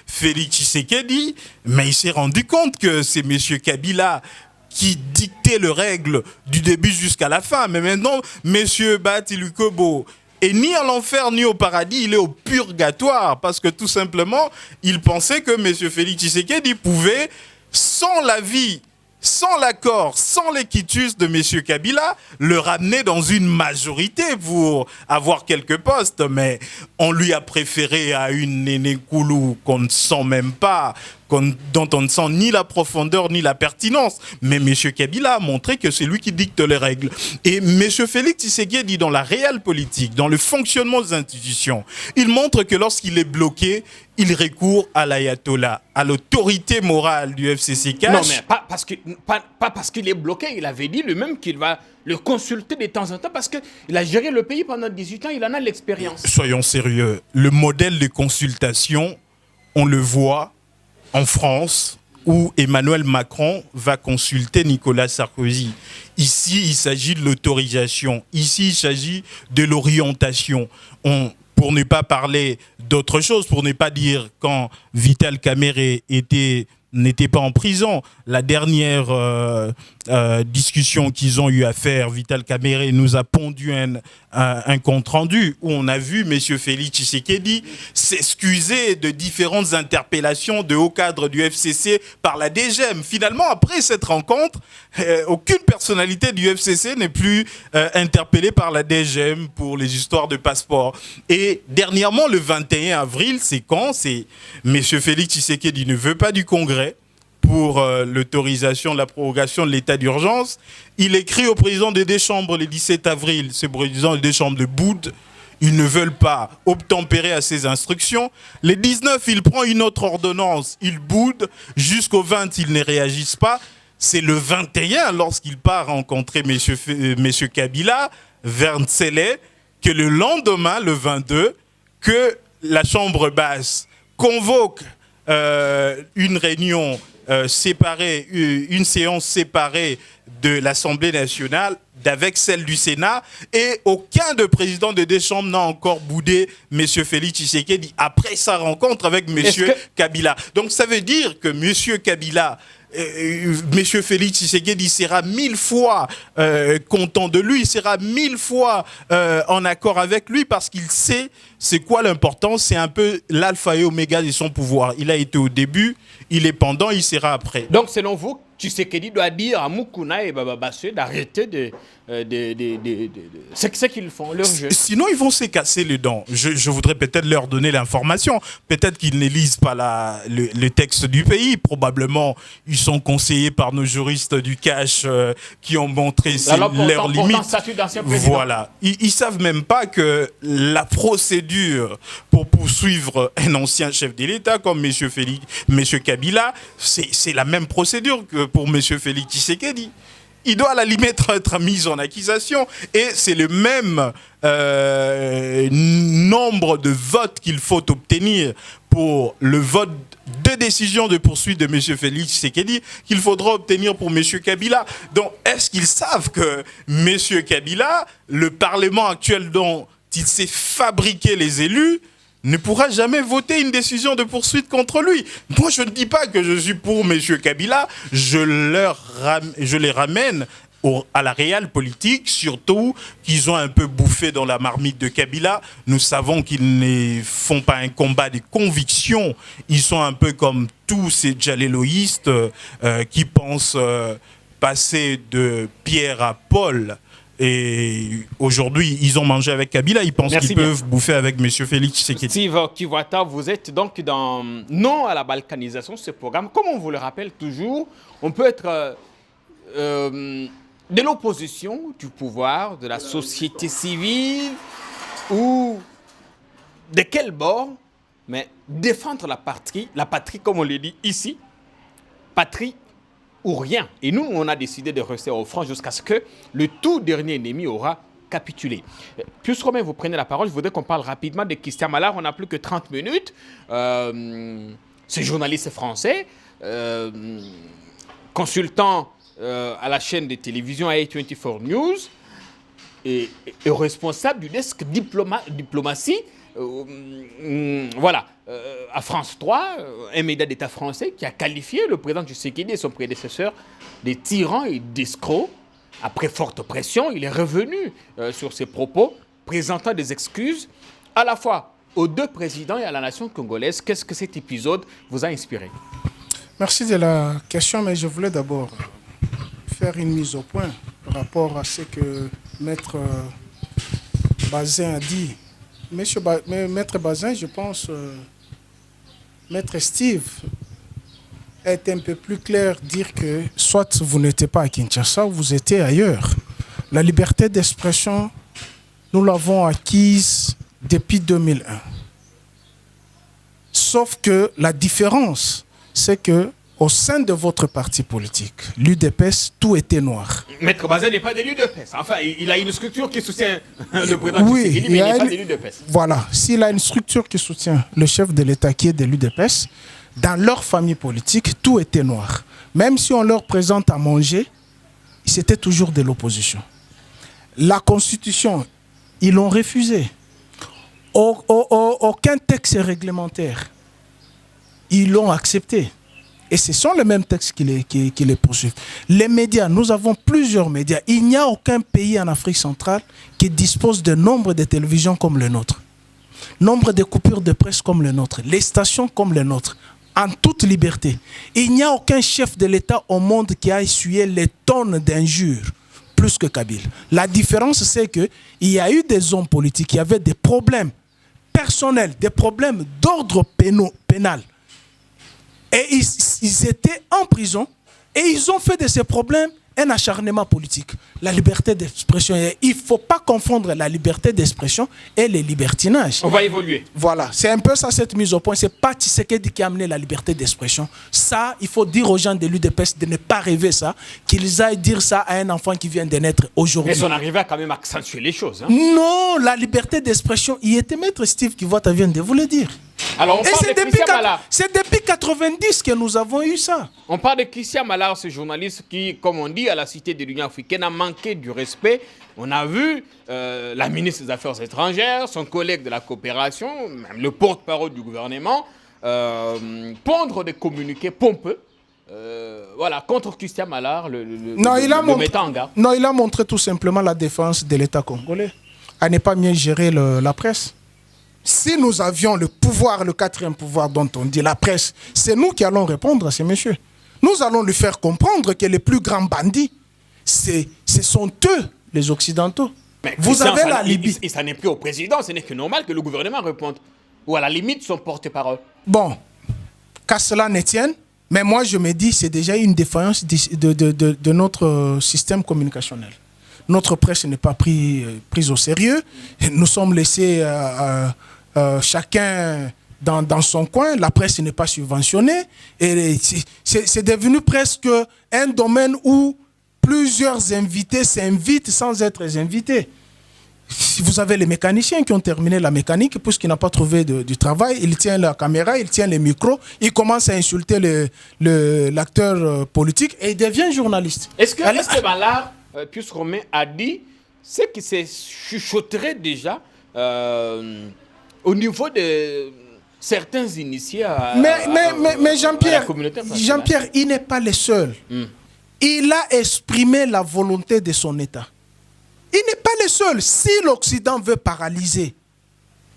Speaker 5: Félix Tshisekedi, mais il s'est rendu compte que c'est M. Kabila qui dictait les règles du début jusqu'à la fin. Mais maintenant, M. Bahati Lukwebo est ni en enfer ni au paradis, il est au purgatoire, parce que tout simplement, il pensait que M. Félix Tshisekedi pouvait, sans l'avis, sans l'accord, sans l'équitus de M. Kabila, le ramener dans une majorité pour avoir quelques postes. Mais on lui a préféré à une Néné Koulou qu'on ne sent même pas, dont on ne sent ni la profondeur ni la pertinence. Mais M. Kabila a montré que c'est lui qui dicte les règles. Et M. Félix Tshisekedi, dans la réelle politique, dans le fonctionnement des institutions, il montre que lorsqu'il est bloqué, il recourt à l'ayatollah, à l'autorité morale du FCC-CACH.
Speaker 2: Non, mais pas parce qu'il est bloqué. Il avait dit lui-même qu'il va le consulter de temps en temps parce qu'il a géré le pays pendant 18 ans, il en a l'expérience.
Speaker 5: Soyons sérieux. Le modèle de consultation, on le voit en France, où Emmanuel Macron va consulter Nicolas Sarkozy. Ici, il s'agit de l'autorisation. Ici, il s'agit de l'orientation. Pour ne pas parler d'autre chose, pour ne pas dire quand Vital Kamerhe n'était pas en prison. La dernière discussion qu'ils ont eu à faire, Vital Kamerhe nous a pondu un compte-rendu où on a vu M. Félix Tshisekedi s'excuser de différentes interpellations de hauts cadres du FCC par la DGM. Finalement, après cette rencontre, aucune personnalité du FCC n'est plus interpellée par la DGM pour les histoires de passeport. Et dernièrement, le 21 avril, c'est quand? C'est M. Félix Tshisekedi ne veut pas du Congrès pour l'autorisation de la prorogation de l'état d'urgence. Il écrit au président des deux chambres le 17 avril, ce président des deux chambres de boude. Ils ne veulent pas obtempérer à ses instructions. Le 19, il prend une autre ordonnance. Il boude. Jusqu'au 20, ils ne réagissent pas. C'est le 21, lorsqu'il part rencontrer M. Kabila, vers Ntsele, que le lendemain, le 22, que la chambre basse convoque une réunion séparée, une séance séparée de l'Assemblée nationale avec celle du Sénat, et aucun de présidents de deux chambres n'a encore boudé M. Félix Tshisekedi après sa rencontre avec M. Kabila. Donc ça veut dire que M. Kabila, M. Félix Tshisekedi sera 1000 fois content de lui, il sera 1000 fois en accord avec lui, parce qu'il sait c'est quoi l'important, c'est un peu l'alpha et oméga de son pouvoir. Il a été au début, il est pendant, il sera après.
Speaker 2: Donc selon vous, Tshisekedi doit dire à Mukuna et Baba Bassé d'arrêter c'est ce qu'ils font, leur jeu.
Speaker 5: Sinon, ils vont se casser les dents. Je voudrais peut-être leur donner l'information. Peut-être qu'ils ne lisent pas le texte du pays. Probablement, ils sont conseillés par nos juristes du cash qui ont montré leurs limites. Voilà. Ils ne savent même pas que la procédure pour poursuivre un ancien chef de l'État comme M. Kabila, c'est la même procédure que pour M. Félix Tshisekedi. Il doit à la limite être mis en accusation et c'est le même nombre de votes qu'il faut obtenir pour le vote de décision de poursuite de M. Félix Tshisekedi qu'il faudra obtenir pour M. Kabila. Donc, est-ce qu'ils savent que M. Kabila, le Parlement actuel dont il s'est fabriqué les élus, ne pourra jamais voter une décision de poursuite contre lui. Moi, je ne dis pas que je suis pour M. Kabila, je les ramène à la réelle politique, surtout qu'ils ont un peu bouffé dans la marmite de Kabila. Nous savons qu'ils ne font pas un combat de conviction. Ils sont un peu comme tous ces djaléloïstes qui pensent passer de Pierre à Paul. Et aujourd'hui, ils ont mangé avec Kabila, ils pensent qu'ils peuvent bouffer avec M. Félix Tshisekedi.
Speaker 2: Steve Kiwata, vous êtes donc dans Non à la balkanisation, ce programme. Comme on vous le rappelle toujours, on peut être de l'opposition, du pouvoir, de la société civile ou de quel bord, mais défendre la patrie comme on le dit ici, patrie ou rien. Et nous, on a décidé de rester au front jusqu'à ce que le tout dernier ennemi aura capitulé. Puisque Romain, vous prenez la parole, je voudrais qu'on parle rapidement de Christian Malard. On n'a plus que 30 minutes. Ce journaliste français, consultant à la chaîne de télévision A24 News et responsable du desk diplomatie à France 3, un média d'État français qui a qualifié le président Tshisekedi et son prédécesseur de tyrans et d'escrocs. Après forte pression, il est revenu sur ses propos, présentant des excuses à la fois aux deux présidents et à la nation congolaise. Qu'est-ce que cet épisode vous a inspiré?
Speaker 3: Merci de la question, mais je voulais d'abord faire une mise au point par rapport à ce que Maître Bazin a dit. Maître Bazin, je pense, Maître Steve est un peu plus clair, dire que soit vous n'étiez pas à Kinshasa ou vous étiez ailleurs. La liberté d'expression, nous l'avons acquise depuis 2001. Sauf que la différence, c'est que au sein de votre parti politique, l'UDPS, tout était noir.
Speaker 2: Maître Bazin n'est pas de l'UDPS. Enfin, il a une structure qui soutient le président Tshisekedi, mais il n'est pas de l'UDPS.
Speaker 3: Voilà. S'il a une structure qui soutient le chef de l'État qui est de l'UDPS, dans leur famille politique, tout était noir. Même si on leur présente à manger, c'était toujours de l'opposition. La Constitution, ils l'ont refusée. Aucun texte réglementaire, ils l'ont accepté. Et ce sont les mêmes textes qui les poursuivent. Les médias, nous avons plusieurs médias. Il n'y a aucun pays en Afrique centrale qui dispose de nombre de télévisions comme le nôtre. Nombre de coupures de presse comme le nôtre. Les stations comme le nôtre. En toute liberté. Il n'y a aucun chef de l'État au monde qui a essuyé les tonnes d'injures plus que Kabila. La différence, c'est qu'il y a eu des hommes politiques qui avaient des problèmes personnels, des problèmes d'ordre pénal. Et ils étaient en prison et ils ont fait de ces problèmes un acharnement politique. La liberté d'expression, il ne faut pas confondre la liberté d'expression et les libertinages.
Speaker 2: On va évoluer.
Speaker 3: Voilà, c'est un peu ça cette mise au point. Ce n'est pas Tshisekedi qui a amené la liberté d'expression. Ça, il faut dire aux gens de l'UDPS de ne pas rêver ça, qu'ils aillent dire ça à un enfant qui vient de naître aujourd'hui.
Speaker 2: Mais on arrivait à quand même accentuer les choses. Hein?
Speaker 3: Non, la liberté d'expression, il était Maître Steve Kiwata vient de vous le dire.
Speaker 2: Alors,
Speaker 3: c'est depuis 90 que nous avons eu ça.
Speaker 2: On parle de Christian Malard, ce journaliste qui, comme on dit, à la Cité de l'Union africaine, a manqué du respect. On a vu la ministre des Affaires étrangères, son collègue de la coopération, même le porte-parole du gouvernement, pondre des communiqués pompeux contre Christian Malard, le mettant en garde.
Speaker 3: Non, il a montré tout simplement la défense de l'État congolais, à ne pas mieux gérer la presse. Si nous avions le pouvoir, le quatrième pouvoir dont on dit la presse, c'est nous qui allons répondre à ces messieurs. Nous allons lui faire comprendre que les plus grands bandits, ce sont eux, les Occidentaux.
Speaker 2: Mais
Speaker 3: vous avez la Libye.
Speaker 2: Et ça n'est plus au président, ce n'est que normal que le gouvernement réponde. Ou à la limite, son porte-parole.
Speaker 3: Bon, qu'à cela ne tienne, mais moi je me dis c'est déjà une défaillance de notre système communicationnel. Notre presse n'est pas prise au sérieux. Nous sommes laissés chacun dans son coin. La presse n'est pas subventionnée. Et c'est devenu presque un domaine où plusieurs invités s'invitent sans être invités. Vous avez les mécaniciens qui ont terminé la mécanique puisqu'il n'a pas trouvé du travail. Il tient la caméra, il tient les micros, il commence à insulter l'acteur politique et il devient journaliste.
Speaker 2: Est-ce que Ballard, Pius Romain, a dit ce qui s'est chuchoterait déjà au niveau de certains initiés
Speaker 3: mais Jean-Pierre, il n'est pas le seul. Il a exprimé la volonté de son État. Il n'est pas le seul. Si l'Occident veut paralyser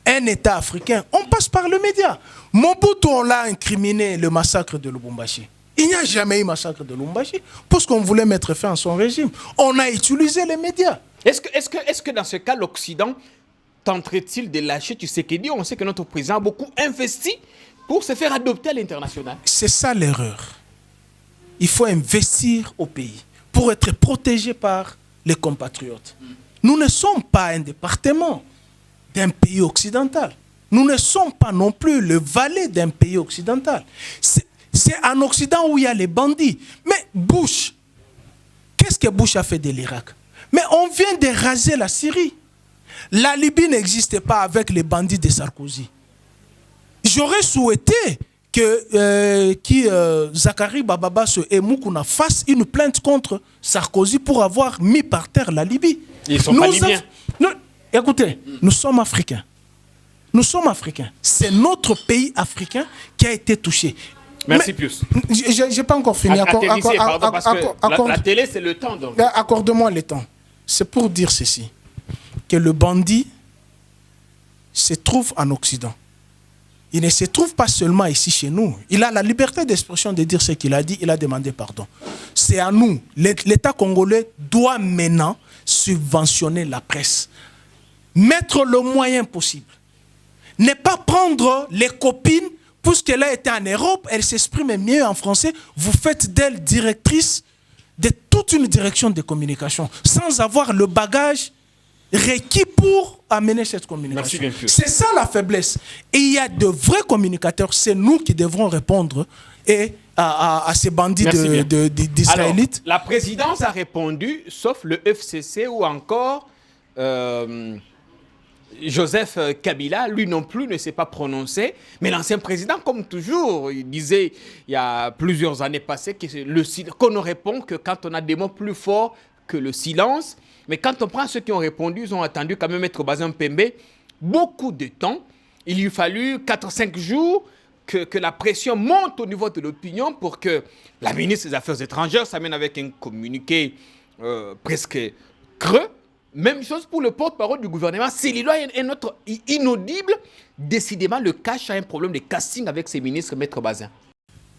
Speaker 3: un État africain, on passe par le média. Mobutu, on l'a incriminé, le massacre de Lubumbashi. Il n'y a jamais eu massacre de Lubumbashi, parce qu'on voulait mettre fin à son régime. On a utilisé les médias.
Speaker 2: Est-ce que dans ce cas, l'Occident tenterait-il de lâcher Tshisekedi? On sait que notre président a beaucoup investi pour se faire adopter à l'international.
Speaker 3: C'est ça l'erreur. Il faut investir au pays pour être protégé par les compatriotes. Nous ne sommes pas un département d'un pays occidental. Nous ne sommes pas non plus le valet d'un pays occidental. C'est en Occident où il y a les bandits. Mais Bush, qu'est-ce que Bush a fait de l'Irak? Mais on vient de raser la Syrie. La Libye n'existait pas avec les bandits de Sarkozy. J'aurais souhaité que Zachary Bababasso et Moukouna fassent une plainte contre Sarkozy pour avoir mis par terre la Libye.
Speaker 2: Ils sont pas libyens.
Speaker 3: Écoutez, nous sommes africains. Nous sommes africains. C'est notre pays africain qui a été touché.
Speaker 2: Merci Pius.
Speaker 3: Je n'ai pas encore fini.
Speaker 2: La télé, c'est le temps.
Speaker 3: Accorde-moi le temps. C'est pour dire ceci. Que le bandit se trouve en Occident. Il ne se trouve pas seulement ici chez nous. Il a la liberté d'expression de dire ce qu'il a dit. Il a demandé pardon. C'est à nous. L'État congolais doit maintenant subventionner la presse. Mettre le moyen possible. Ne pas prendre les copines, puisqu'elle a été en Europe, elle s'exprime mieux en français. Vous faites d'elle directrice de toute une direction de communication, sans avoir le bagage requis pour amener cette communication. C'est ça la faiblesse. Et il y a de vrais communicateurs, c'est nous qui devrons répondre à ces bandits d'Israélites.
Speaker 2: La présidence a répondu, sauf le FCC ou encore Joseph Kabila, lui non plus ne s'est pas prononcé. Mais l'ancien président, comme toujours, il disait il y a plusieurs années passées qu'on ne répond que quand on a des mots plus forts que le silence. Mais quand on prend ceux qui ont répondu, ils ont attendu quand même Maître Bazin Pembe beaucoup de temps. Il lui fallu 4-5 jours que la pression monte au niveau de l'opinion pour que la ministre des Affaires étrangères s'amène avec un communiqué presque creux. Même chose pour le porte-parole du gouvernement. Célilo est notre inaudible. Décidément, le cache a un problème de casting avec ses ministres, Maître Bazin.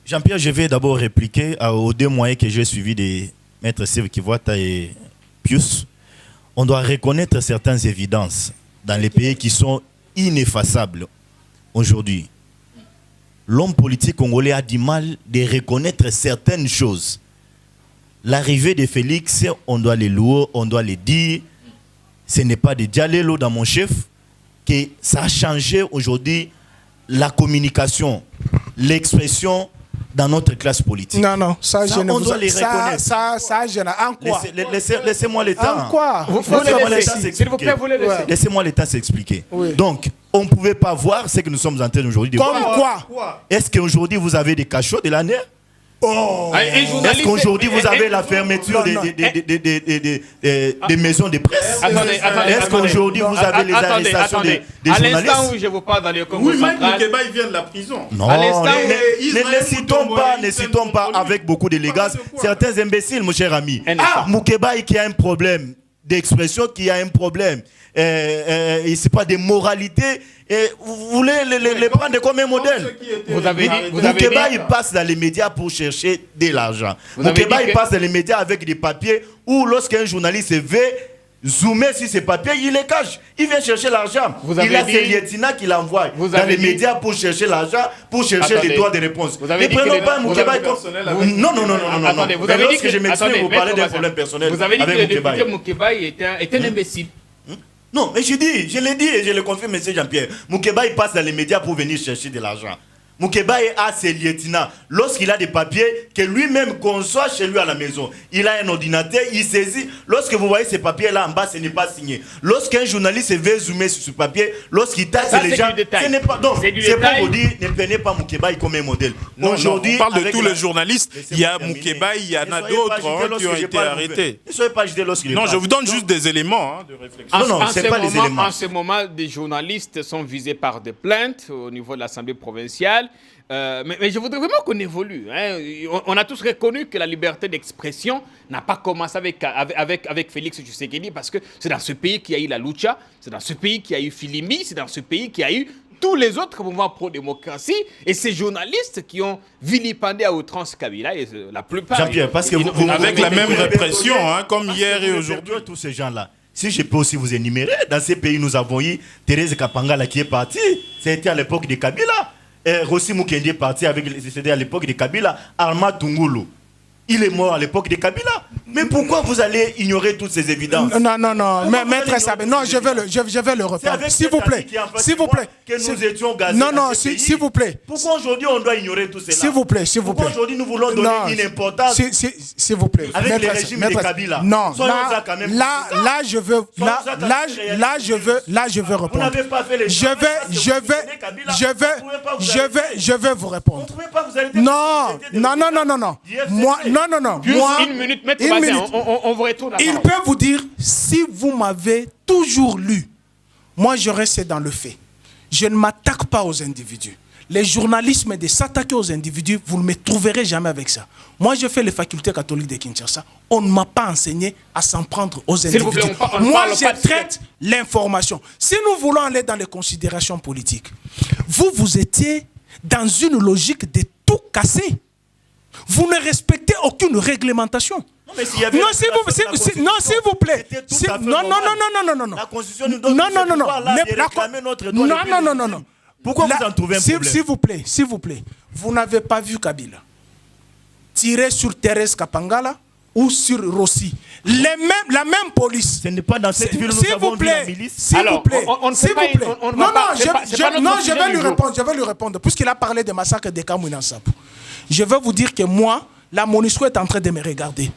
Speaker 4: Jean-Pierre, je vais d'abord répliquer aux deux moyens que j'ai suivis de Maître Sèvres Kivouata et Pius. On doit reconnaître certaines évidences dans les pays qui sont ineffaçables aujourd'hui. L'homme politique congolais a du mal de reconnaître certaines choses. L'arrivée de Félix, on doit les louer, on doit les dire. Ce n'est pas de Dialelo dans mon chef, que ça a changé aujourd'hui la communication, l'expression dans notre classe politique.
Speaker 3: Non, ça je ne
Speaker 4: on doit les reconnaître.
Speaker 3: Ça, je n'ai... En quoi?
Speaker 4: Laissez-moi le temps.
Speaker 3: En quoi?
Speaker 2: S'il vous plaît, vous le laissez.
Speaker 4: Laissez-moi le temps s'expliquer.
Speaker 3: Oui.
Speaker 4: Donc, on ne pouvait pas voir ce que nous sommes en train aujourd'hui de voir.
Speaker 3: Comme quoi?
Speaker 4: Est-ce qu'aujourd'hui vous avez des cachots de l'année? Est-ce qu'aujourd'hui vous avez la fermeture des maisons de presse? Est-ce qu'aujourd'hui vous avez les arrestations des journalistes?
Speaker 2: À l'instant où je vous parle dans le Congo central,
Speaker 5: il vient de la prison.
Speaker 4: Non, ne citons pas avec beaucoup d'élégance certains imbéciles, mon cher ami. Moukeba qui a un problème d'expression qui a un problème. Et c'est pas des moralités. Et vous voulez les prendre comme un modèle.
Speaker 2: Vous avez dit...
Speaker 4: Moukeba, il passe dans les médias pour chercher de l'argent. Moukeba, il passe dans les médias avec des papiers où lorsqu'un journaliste veut zoomer sur ses papiers, il les cache. Il vient chercher l'argent. Il a ses lieutenants qui l'envoient dans les médias pour chercher l'argent, pour chercher les droits de réponse. Ne prenons pas Moukeba comme... Non.
Speaker 2: Attendez, vous avez dit que...
Speaker 4: je m'exprime, vous parlez d'un problème personnel.
Speaker 2: Vous avez dit que le député Moukeba est un imbécile.
Speaker 4: Non, mais je l'ai dit et je le confirme, M. Jean-Pierre. Moukeba, il passe dans les médias pour venir chercher de l'argent. Moukeba a ses lieutenants. Lorsqu'il a des papiers que lui-même conçoit chez lui à la maison, il a un ordinateur, il saisit. Lorsque vous voyez ces papiers-là en bas, ce n'est pas signé. Lorsqu'un journaliste veut zoomer sur ce papier, lorsqu'il taxe les gens, ce n'est pas... Donc, c'est pour vous dire, ne prenez pas Moukeba comme un modèle.
Speaker 5: Aujourd'hui, on parle de tous les journalistes. Il y a Moukeba, il y en a d'autres qui ont été arrêtés.
Speaker 4: Ne soyez pas agité lorsqu'il est...
Speaker 5: Non, je vous donne juste des éléments de réflexion.
Speaker 4: Non, c'est pas les éléments.
Speaker 2: En ce moment, des journalistes sont visés par des plaintes au niveau de l'Assemblée provinciale. Mais je voudrais vraiment qu'on évolue. Hein. On a tous reconnu que la liberté d'expression n'a pas commencé avec Félix Tshisekedi parce que c'est dans ce pays qu'il y a eu la lucha, c'est dans ce pays qu'il y a eu Filimbi, c'est dans ce pays qu'il y a eu tous les autres mouvements pro-démocratie et ces journalistes qui ont vilipendé à outrance Kabila, et la plupart...
Speaker 4: Jean-Pierre, parce que vous
Speaker 5: avec la même répression, comme hier et aujourd'hui.
Speaker 4: Tous ces gens-là. Si je peux aussi vous énumérer, dans ces pays, nous avons eu Thérèse Kapangala qui est partie. C'était à l'époque de Kabila. Rossi Mukendi est parti avec, c'était à l'époque de Kabila. Arma Tungulu, il est mort à l'époque de Kabila. Mais pourquoi vous allez ignorer toutes ces évidences?
Speaker 3: Non, maître Sabé, non, je vais le reprendre. S'il vous plaît,
Speaker 4: que nous étions gazés.
Speaker 3: Non, s'il vous plaît.
Speaker 4: Pourquoi aujourd'hui on doit ignorer tout cela?
Speaker 3: S'il vous plaît.
Speaker 4: Pourquoi aujourd'hui nous voulons donner une importance?
Speaker 3: S'il vous plaît.
Speaker 4: Avec le régime de Kabila.
Speaker 3: Non, là, je veux répondre.
Speaker 4: Vous n'avez pas fait les
Speaker 3: je vais vous répondre. Non. Moi,
Speaker 2: une minute, maître Bazin, on vous retourne.
Speaker 3: Il peut vous dire, si vous m'avez toujours lu, moi je reste dans le fait. Je ne m'attaque pas aux individus. Les journalistes, mais de s'attaquer aux individus, vous ne me trouverez jamais avec ça. Moi, je fais les facultés catholiques de Kinshasa. On ne m'a pas enseigné à s'en prendre aux individus. Moi, je traite l'information. Si nous voulons aller dans les considérations politiques, vous étiez dans une logique de tout casser. Vous ne respectez aucune réglementation.
Speaker 4: Non, mais s'il y avait
Speaker 3: s'il vous plaît. Non.
Speaker 4: La Constitution nous donne ce droit-là de réclamer notre droit.
Speaker 3: Non.
Speaker 4: Pourquoi vous en trouvez un problème?
Speaker 3: S'il vous plaît, vous n'avez pas vu Kabila tirer sur Thérèse Kapangala ou sur Rossi. La même police.
Speaker 4: Ce n'est pas dans cette ville où nous avons vu la milice.
Speaker 3: S'il vous plaît. Je vais lui répondre. Puisqu'il a parlé de massacre de Kamwina Nsapou. Je vais vous dire que moi, la MONUSCO est en train de me regarder.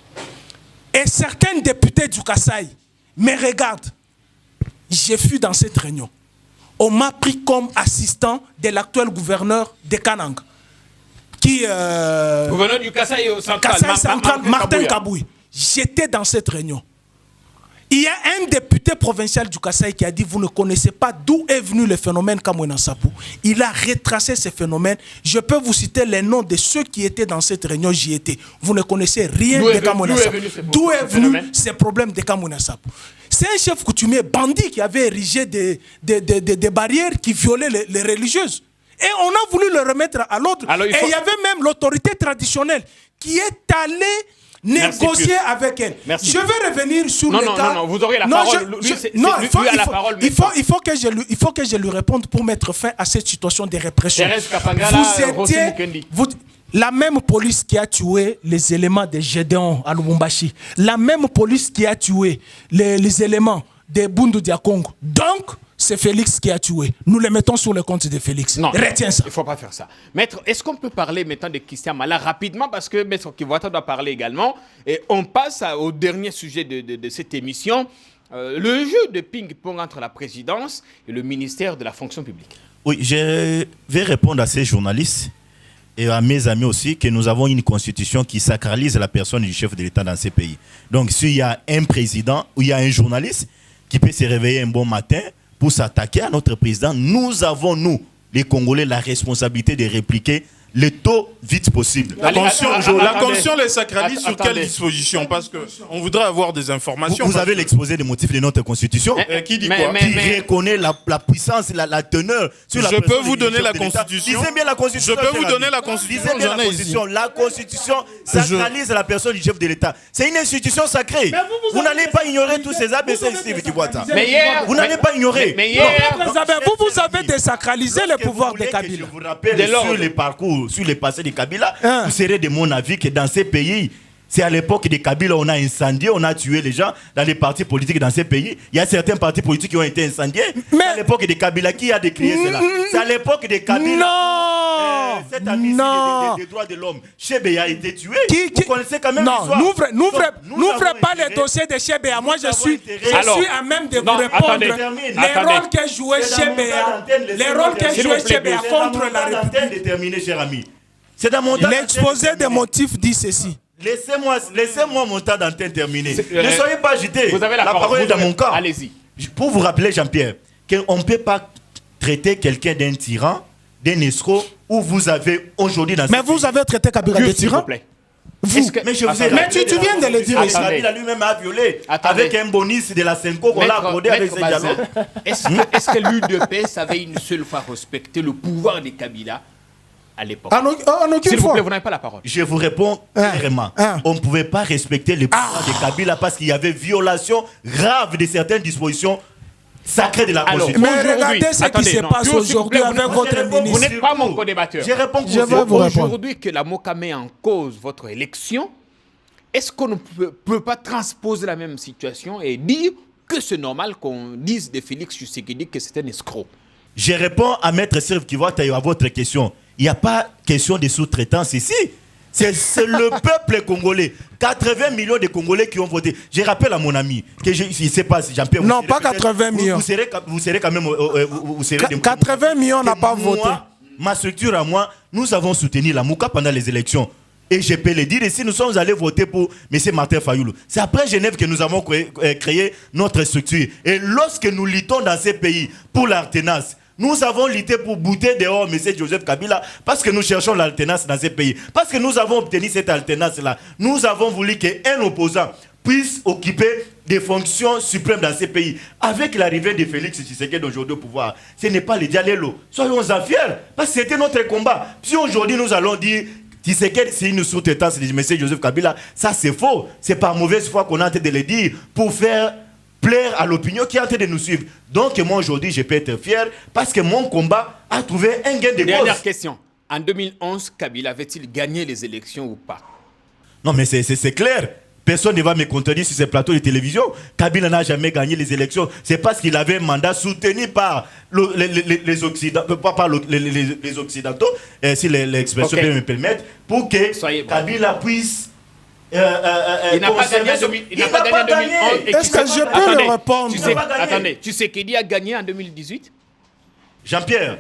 Speaker 3: Et certains députés du Kasaï me regardent. J'ai fui dans cette réunion. On m'a pris comme assistant de l'actuel gouverneur de Kanang.
Speaker 2: Gouverneur du Kasaï central.
Speaker 3: Kasaï central, Martin Kabouy. J'étais dans cette réunion. Il y a un député provincial du Kasaï qui a dit, vous ne connaissez pas d'où est venu le phénomène Kamwina Nsapou. Il a retracé ce phénomène. Je peux vous citer les noms de ceux qui étaient dans cette réunion, j'y étais. Vous ne connaissez rien de Kamwina Nsapou. D'où est venu ce problème de Kamwina Nsapou? C'est un chef coutumier bandit qui avait érigé des barrières qui violaient les religieuses. Et on a voulu le remettre à l'ordre. Et il y avait même l'autorité traditionnelle qui est allée négocier avec elle.
Speaker 2: Merci.
Speaker 3: Je vais revenir sur le cas.
Speaker 2: Non, vous aurez la parole.
Speaker 3: Il faut que je lui réponde pour mettre fin à cette situation de répression.
Speaker 2: Thérèse Kapangala, Rossi Mukendi.
Speaker 3: La même police qui a tué les éléments de Gédéon à Lubumbashi, la même police qui a tué les éléments de Bundu Diakongo. Donc, c'est Félix qui a tué. Nous les mettons sur le compte de Félix.
Speaker 2: Non,
Speaker 3: retiens ça.
Speaker 2: Il ne faut pas faire ça. Maître, est-ce qu'on peut parler maintenant de Christian Mala rapidement parce que Maître Kivuata doit parler également. Et on passe au dernier sujet de cette émission. Le jeu de ping-pong entre la présidence et le ministère de la fonction publique.
Speaker 4: Oui, je vais répondre à ces journalistes et à mes amis aussi que nous avons une constitution qui sacralise la personne du chef de l'État dans ces pays. Donc, s'il y a un président ou il y a un journaliste qui peut se réveiller un bon matin pour s'attaquer à notre président, nous avons, nous, les Congolais, la responsabilité de répliquer le taux vite possible.
Speaker 5: La
Speaker 2: attendez.
Speaker 5: Constitution les sacralise sur quelle
Speaker 2: Attendez.
Speaker 5: disposition? Parce qu'on voudrait avoir des informations.
Speaker 4: Vous avez l'exposé des motifs de notre Constitution
Speaker 5: Qui dit
Speaker 2: Mais-
Speaker 5: quoi?
Speaker 2: mais-
Speaker 4: qui reconnaît la puissance, la teneur sur la
Speaker 5: Je peux
Speaker 4: personne
Speaker 5: vous
Speaker 4: du
Speaker 5: donner
Speaker 4: chef
Speaker 5: la
Speaker 4: de l'État.
Speaker 5: Constitution.
Speaker 4: Lisez bien la Constitution.
Speaker 5: Je peux vous
Speaker 4: cher
Speaker 5: donner
Speaker 4: ami.
Speaker 5: la Constitution,
Speaker 4: Lisez bien
Speaker 5: j'en
Speaker 4: la
Speaker 5: ai
Speaker 4: Constitution. La Constitution sacralise la personne du chef de l'État. C'est une institution sacrée. Vous n'allez pas ignorer tous ces ABC ici, Vikiwata.
Speaker 2: Mais hier,
Speaker 4: Vous n'allez pas ignorer.
Speaker 2: mais hier,
Speaker 3: Vous avez désacralisé le pouvoir de
Speaker 4: Que
Speaker 3: Kabila.
Speaker 4: je vous rappelle
Speaker 2: De l'ordre.
Speaker 4: sur les parcours, sur les passés de Kabila,
Speaker 3: Hein.
Speaker 4: vous serez de mon avis que dans ces pays, c'est à l'époque de Kabila, on a incendié, on a tué les gens dans les partis politiques dans ces pays. Il y a certains partis politiques qui ont été incendiés.
Speaker 3: Mais-
Speaker 4: C'est à l'époque de Kabila qui a décrié cela. C'est à l'époque de Kabila.
Speaker 3: Non.
Speaker 4: Cet ami
Speaker 3: Non.
Speaker 4: des droits de l'homme, Chebea a été tué.
Speaker 3: Qui-
Speaker 4: Vous connaissez quand même
Speaker 3: Non,
Speaker 4: l'histoire.
Speaker 3: n'ouvrez
Speaker 4: Donc,
Speaker 3: pas
Speaker 4: avons
Speaker 3: les dossiers de Chebea. Moi, je
Speaker 4: avons
Speaker 3: suis
Speaker 4: intérêt-
Speaker 2: Alors,
Speaker 3: à même de
Speaker 2: non,
Speaker 3: vous répondre.
Speaker 2: attendez.
Speaker 3: Les
Speaker 2: Attendez.
Speaker 3: rôles qu'a joué
Speaker 4: C'est dans mon
Speaker 3: Chebea,
Speaker 4: temps d'antenne,
Speaker 3: les
Speaker 4: laissez-moi
Speaker 3: rôles qu'a
Speaker 4: terminer.
Speaker 3: joué
Speaker 2: S'il vous plaît,
Speaker 3: Chebea
Speaker 4: C'est dans
Speaker 3: contre
Speaker 4: mon
Speaker 3: la
Speaker 4: temps
Speaker 3: République.
Speaker 4: d'antenne de terminer, cher ami. C'est dans mon temps d'antenne de
Speaker 3: L'exposé des
Speaker 4: terminer.
Speaker 3: motifs dit ceci.
Speaker 4: Laissez-moi mon temps d'antenne terminer.
Speaker 2: C'est-
Speaker 4: Ne soyez pas agité.
Speaker 2: vous avez la parole.
Speaker 4: parole est dans mon camp.
Speaker 2: Allez-y.
Speaker 4: Pour vous rappeler, Jean-Pierre, qu'on ne peut pas traiter quelqu'un d'un tyran, d'un escroc, où vous avez aujourd'hui dans
Speaker 3: Mais
Speaker 4: ce
Speaker 3: vous
Speaker 4: pays-
Speaker 3: avez traité Kabila de
Speaker 2: S'il vous
Speaker 3: tyran.
Speaker 2: plaît.
Speaker 3: Vous.
Speaker 2: Est-ce que-
Speaker 4: Mais je vous ai
Speaker 2: Attendez.
Speaker 4: rappelé
Speaker 3: tu viens de le dire ici.
Speaker 4: Kabila lui-même a violé
Speaker 2: Attendez.
Speaker 4: avec un bonus de la Senko qu'on a accordé avec
Speaker 2: Maître
Speaker 4: ses
Speaker 2: Bazin,
Speaker 4: dialogues.
Speaker 2: est-ce que l'UDPS avait une seule fois respecté le pouvoir de Kabila à l'époque?
Speaker 3: En aucune
Speaker 2: S'il vous
Speaker 3: fois.
Speaker 2: plaît, vous n'avez pas la parole.
Speaker 4: Je vous réponds clairement. On ne pouvait pas respecter les pouvoirs de Kabila parce qu'il y avait violation grave de certaines dispositions sacrées de la
Speaker 2: Alors,
Speaker 4: Constitution.
Speaker 3: Mais
Speaker 2: aujourd'hui-
Speaker 3: regardez ce qui
Speaker 2: attendez,
Speaker 3: se
Speaker 2: non,
Speaker 3: passe
Speaker 2: s'il vous plaît,
Speaker 3: aujourd'hui
Speaker 2: vous
Speaker 3: avec
Speaker 2: n'êtes-
Speaker 3: votre
Speaker 4: vous
Speaker 2: Vous
Speaker 3: ministre.
Speaker 2: n'êtes pas mon co-débatteur.
Speaker 4: Je réponds
Speaker 3: Je vais vous répondre.
Speaker 2: Aujourd'hui que la MOCA met en cause votre élection, est-ce qu'on ne peut pas transposer la même situation et dire que c'est normal qu'on dise de Félix Tshisekedi que c'est un escroc?
Speaker 4: Je réponds à Maître Serve qui voit à votre question. Il n'y a pas question de sous-traitance ici. C'est le peuple congolais. 80 millions de Congolais qui ont voté. Je rappelle à mon ami que je ne sais pas si Jean-Pierre.
Speaker 3: Non,
Speaker 4: vous
Speaker 3: pas
Speaker 4: serez peut-être-
Speaker 3: 80 millions.
Speaker 4: Vous serez quand même. Vous serez des-
Speaker 3: 80 millions n'a
Speaker 4: que
Speaker 3: pas
Speaker 4: moi,
Speaker 3: voté.
Speaker 4: Ma structure à moi, nous avons soutenu la MOUCA pendant les élections. Et je peux le dire ici, nous sommes allés voter pour M. Martin Fayoulou. C'est après Genève que nous avons créé notre structure. Et lorsque nous luttons dans ces pays pour l'alternance, nous avons lutté pour bouter dehors M. Joseph Kabila parce que nous cherchons l'alternance dans ces pays. Parce que nous avons obtenu cette alternance-là. Nous avons voulu qu'un opposant puisse occuper des fonctions suprêmes dans ces pays. Avec l'arrivée de Félix Tshisekedi aujourd'hui au pouvoir, ce n'est pas le dialélo. Soyons-en fiers, parce que c'était notre combat. Si aujourd'hui nous allons dire Tshisekedi c'est une sous-traitance de M. Joseph Kabila, ça c'est faux. C'est par mauvaise foi qu'on est en train de le dire pour faire plaire à l'opinion qui est en train de nous suivre. Donc moi aujourd'hui je peux être fier parce que mon combat a trouvé un gain de
Speaker 2: Dernière
Speaker 4: cause.
Speaker 2: question. En 2011, Kabila avait-il gagné les élections ou pas?
Speaker 4: Non mais c'est clair. Personne ne va me contredire sur ces plateaux de télévision. Kabila n'a jamais gagné les élections. C'est parce qu'il avait un mandat soutenu par les Occidentaux, pas par les Occidentaux, si l'expression
Speaker 2: Ok.
Speaker 4: peut me permettre, pour que
Speaker 2: Soyez bon.
Speaker 4: Kabila puisse.
Speaker 2: Il n'a pas gagné en 2011.
Speaker 4: Il n'a pas gagné.
Speaker 3: Est-ce que je peux le répondre?
Speaker 2: Attendez, Tshisekedi a gagné en 2018?
Speaker 4: Jean-Pierre,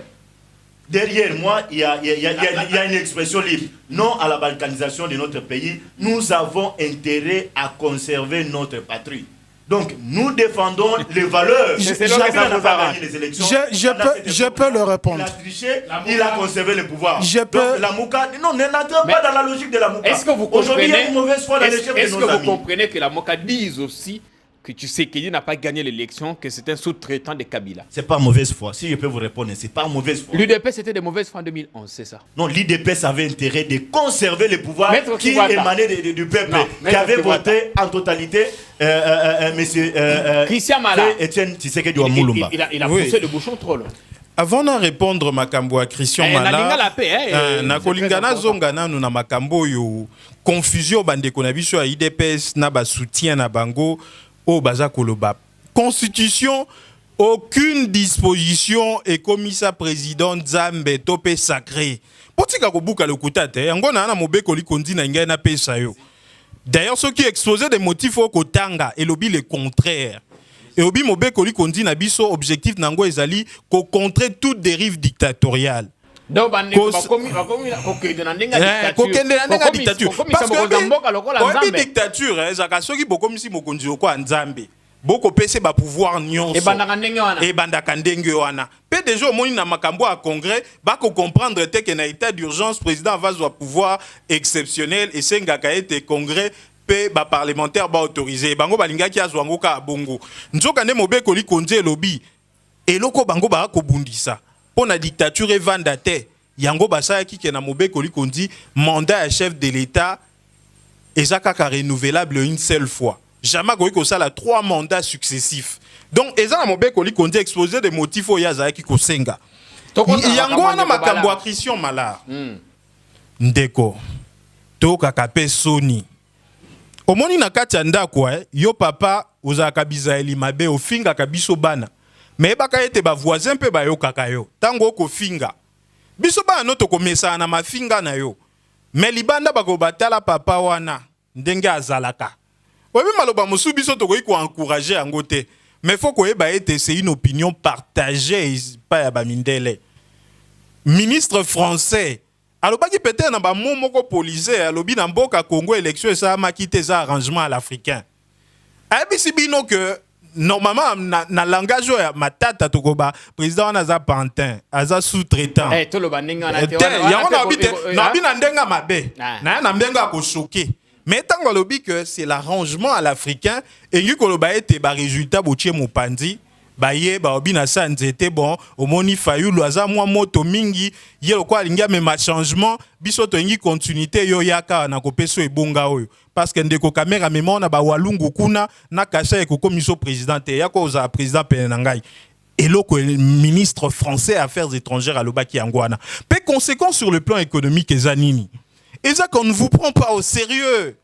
Speaker 4: derrière moi, il y a une expression libre. Non à la balkanisation de notre pays. Nous avons intérêt à conserver notre patrie. Donc, nous défendons les valeurs.
Speaker 2: C'est là que ça
Speaker 4: Kabila n'a
Speaker 2: vous
Speaker 4: pas
Speaker 2: arrange.
Speaker 4: gagné les élections.
Speaker 3: Je peux le répondre.
Speaker 4: Il a triché, il a conservé le pouvoir.
Speaker 3: Je peux-
Speaker 4: Donc, la MOUCA, non, n'entrez pas dans la logique de la MOUCA.
Speaker 2: Est-ce que vous
Speaker 4: Aujourd'hui, il y a
Speaker 2: comprenez,
Speaker 4: une mauvaise foi dans les chefs de
Speaker 2: est-ce
Speaker 4: nos
Speaker 2: que vous
Speaker 4: amis.
Speaker 2: comprenez que la MOCA dise aussi que Tshisekedi n'a pas gagné l'élection, que c'est un sous-traitant de Kabila?
Speaker 4: C'est pas mauvaise foi. Si je peux vous répondre, c'est pas mauvaise foi.
Speaker 2: L'UDP, c'était de mauvaise foi en 2011, c'est ça?
Speaker 4: Non, l'IDPS avait intérêt de conserver le pouvoir
Speaker 2: Maître
Speaker 4: qui
Speaker 2: Kibata.
Speaker 4: émanait du peuple,
Speaker 2: Non,
Speaker 4: qui
Speaker 2: Maître
Speaker 4: avait
Speaker 2: Kibata.
Speaker 4: voté en totalité monsieur
Speaker 2: Christian Mala.
Speaker 4: Etienne Tshisekedi wa Mulumba.
Speaker 2: Il a
Speaker 5: Oui.
Speaker 2: poussé le bouchon trop loin.
Speaker 5: Avant de répondre makambo à Christian
Speaker 2: Eh, nalinga
Speaker 5: Mala,
Speaker 2: la paix,
Speaker 5: na
Speaker 2: c'est
Speaker 5: kolingana
Speaker 2: très
Speaker 5: zonga nanu na makambo yo confusion bandeko na biso ya IDPS na ba soutien na bango o baza koloba. Constitution, aucune disposition et commissaire président Nzambe topé sacré. Potika kobuka le kutate, yango na na mobeko likondi na ngai na pesa yo. D'ailleurs, ceux qui exposaient des motifs au Kotanga et lobby le contraire. Et obi mobeko likondi na biso objectif nango ezali ko contrer toute dérive dictatoriale.
Speaker 2: Donc,
Speaker 5: kokende na ndenge ya dictature parce que oyebi dictature ezalaka soki bokomisi mokonzi lokola nzambe boko pese ba pouvoir nyonso
Speaker 2: Ebandaka ndenge wana.
Speaker 5: ebandaka ndenge wana pe déjà omoni na makambo à congrès bako comprendre te que na état d'urgence président va avoir pouvoir exceptionnel et sengaka ete congrès pe ba parlementaire ba autorisé bango balingaki azwango ka bongo nzoka nde mobekoli konzi elobi eloko bango ba ko bundisa pona dictature evanda te yango basayaki ke na mobekoli konzi mandat à chef de l'état ezaka renouvelable une seule fois. Jamais que ça la 3 mandats successifs. Donc eza na mobekoli konzi exposé des motifs au yazaki ko senga. Yango wana makambo a Christian Malard. Ndeko. To kakape Sony. Omoni na kati ya ndako yo papa ozaka bizaeli mabe ofinga kabiso bana. Mais baka ete ba voisin pe ba yo kaka yo. Tango ko finga. Biso bana no to komesa na mafinga na yo. Mais libanda bako batala papa wana ndenge azalaka. Oui, maloba mosu biso to ko encourager yango te. Mais faut ko eba ete c'est une opinion partagée pas ya ba mindele. Ministre français alobaki peut-être na ba moko police alobi na mboka Congo élection ça makite za arrangement à l'africain. Abisi bino que normalement na langage ya matata tokoba président wana za pantin aza sous-traitant.
Speaker 2: Eh to lo bandinga na te
Speaker 5: wana. Ya wana habite na bina ndenga mabe. Na mbenga ko choquer. Mais tant que que c'est l'arrangement à l'africain et que le ba ete ba résultat botie mopandi ba ye ba obina sanzete bon omoni fayulu aza mwa moto mingi ye lokwa linga me ma changement biso to ngi continuité yo yaka na kopeso ebonga oyo parce que ndeko kamera memo na ba walungu kuna na kasha e kokomiso président ya ko za président penangai et le ministre français affaires étrangères à l'obaki angwana pe conséquence sur le plan économique ezanini. Et ça qu'on ne vous prend pas au sérieux.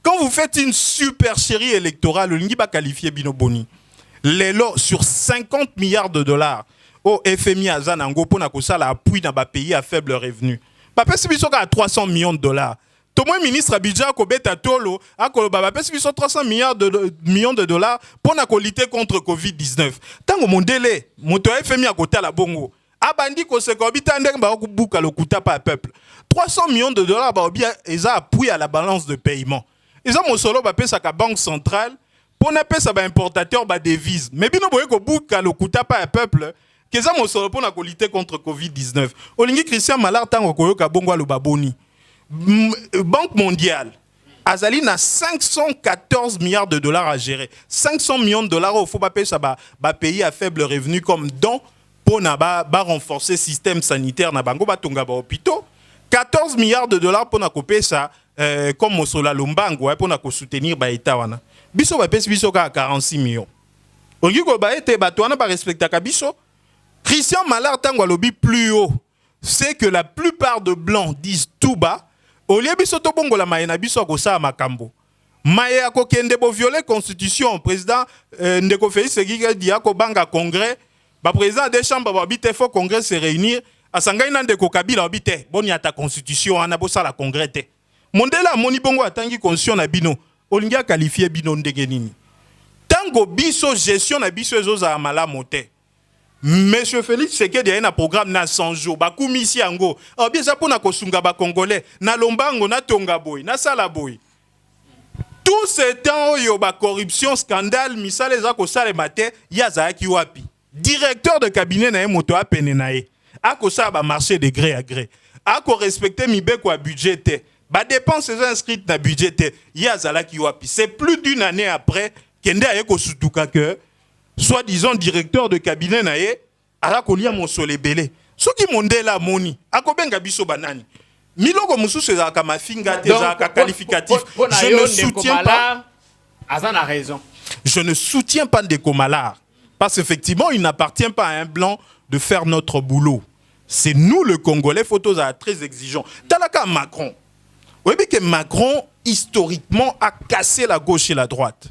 Speaker 5: Quand vous faites une super série électorale, le va qualifier Binoboni. Les lots sur 50 milliards de dollars au FMI à Zanango pour la appui dans les pays à faible revenu. Papa Sibiso a 300 millions de dollars. Tout le ministre Abidjan Kobeta Tolo a Papa Sibiso 300 millions de dollars pour lutter contre Covid-19. Tant que mon délai, mon FMI à côté la bongo. Abandi ko se kobita ndenge ba ko buka le kuta pa peuple 300 millions de dollars ba bien eza appui à la balance de paiement eza mo solo ba pesa ka banque centrale pour na pesa ba importateur ba devise mais bino boye ko buka le kuta pa peuple que eza mo solo pour na ko lutter contre Covid-19 olingi Christian Malard tango ko yoka bongo lo baboni Banque mondiale azali na 514 milliards de dollars à gérer 500 millions de dollars au faut ba pesa ba pays à faible revenu comme don pour renforcer le système sanitaire na bango batonga ba hôpitaux 14 milliards de dollars pour na couper ça comme Mosola Lombango pour na soutenir ba état wana biso ba pesi biso ka 46 millions ongi ko ba été ba toana ba respecta ka biso Christian Malard tango lobby plus haut c'est que la plupart de blancs disent tout bas au lieu biso to bongo la maena biso ko sa makambo maye akokende bo violer constitution président ndeko Félix Tshisekedi dia ko banga congrès ba président des chambres ba bité faut congrès se réunir asangai na ndeko Kabila obité boni ata constitution ana bo sala congrès te mondela moni bongo atangi constitution na bino olinga qualifier bino ndenge nini tango biso gestion na biso ezoza malamu te monsieur Félix Tshisekedi a un programme na 100 jours ba kumisi yango bien ça pour na kosunga ba congolais na lombango na tonga boy na sala boy tout ce temps yo ba corruption scandale misale za ko sala matin yaza ki wapi directeur de cabinet na moto apene na ye akosa ba marché de gré à gré ako respecter mibeko a budget ba dépenses inscrites na budget yazala ki wapi c'est plus d'une année après kende aye ko sutuka que soi-disant directeur de cabinet na ye ala kolia mosole belé soki mondela moni akobenga biso banani miloko mususu ezaka mafinga te ezaka qualificatif je ne soutiens pas
Speaker 2: Azan a raison
Speaker 5: je ne soutiens pas Ndeko Malard. Parce qu'effectivement, il n'appartient pas à un blanc de faire notre boulot. C'est nous, le Congolais, photos très exigeants. Talaka Macron. Vous voyez que Macron, historiquement, a cassé la gauche et la droite.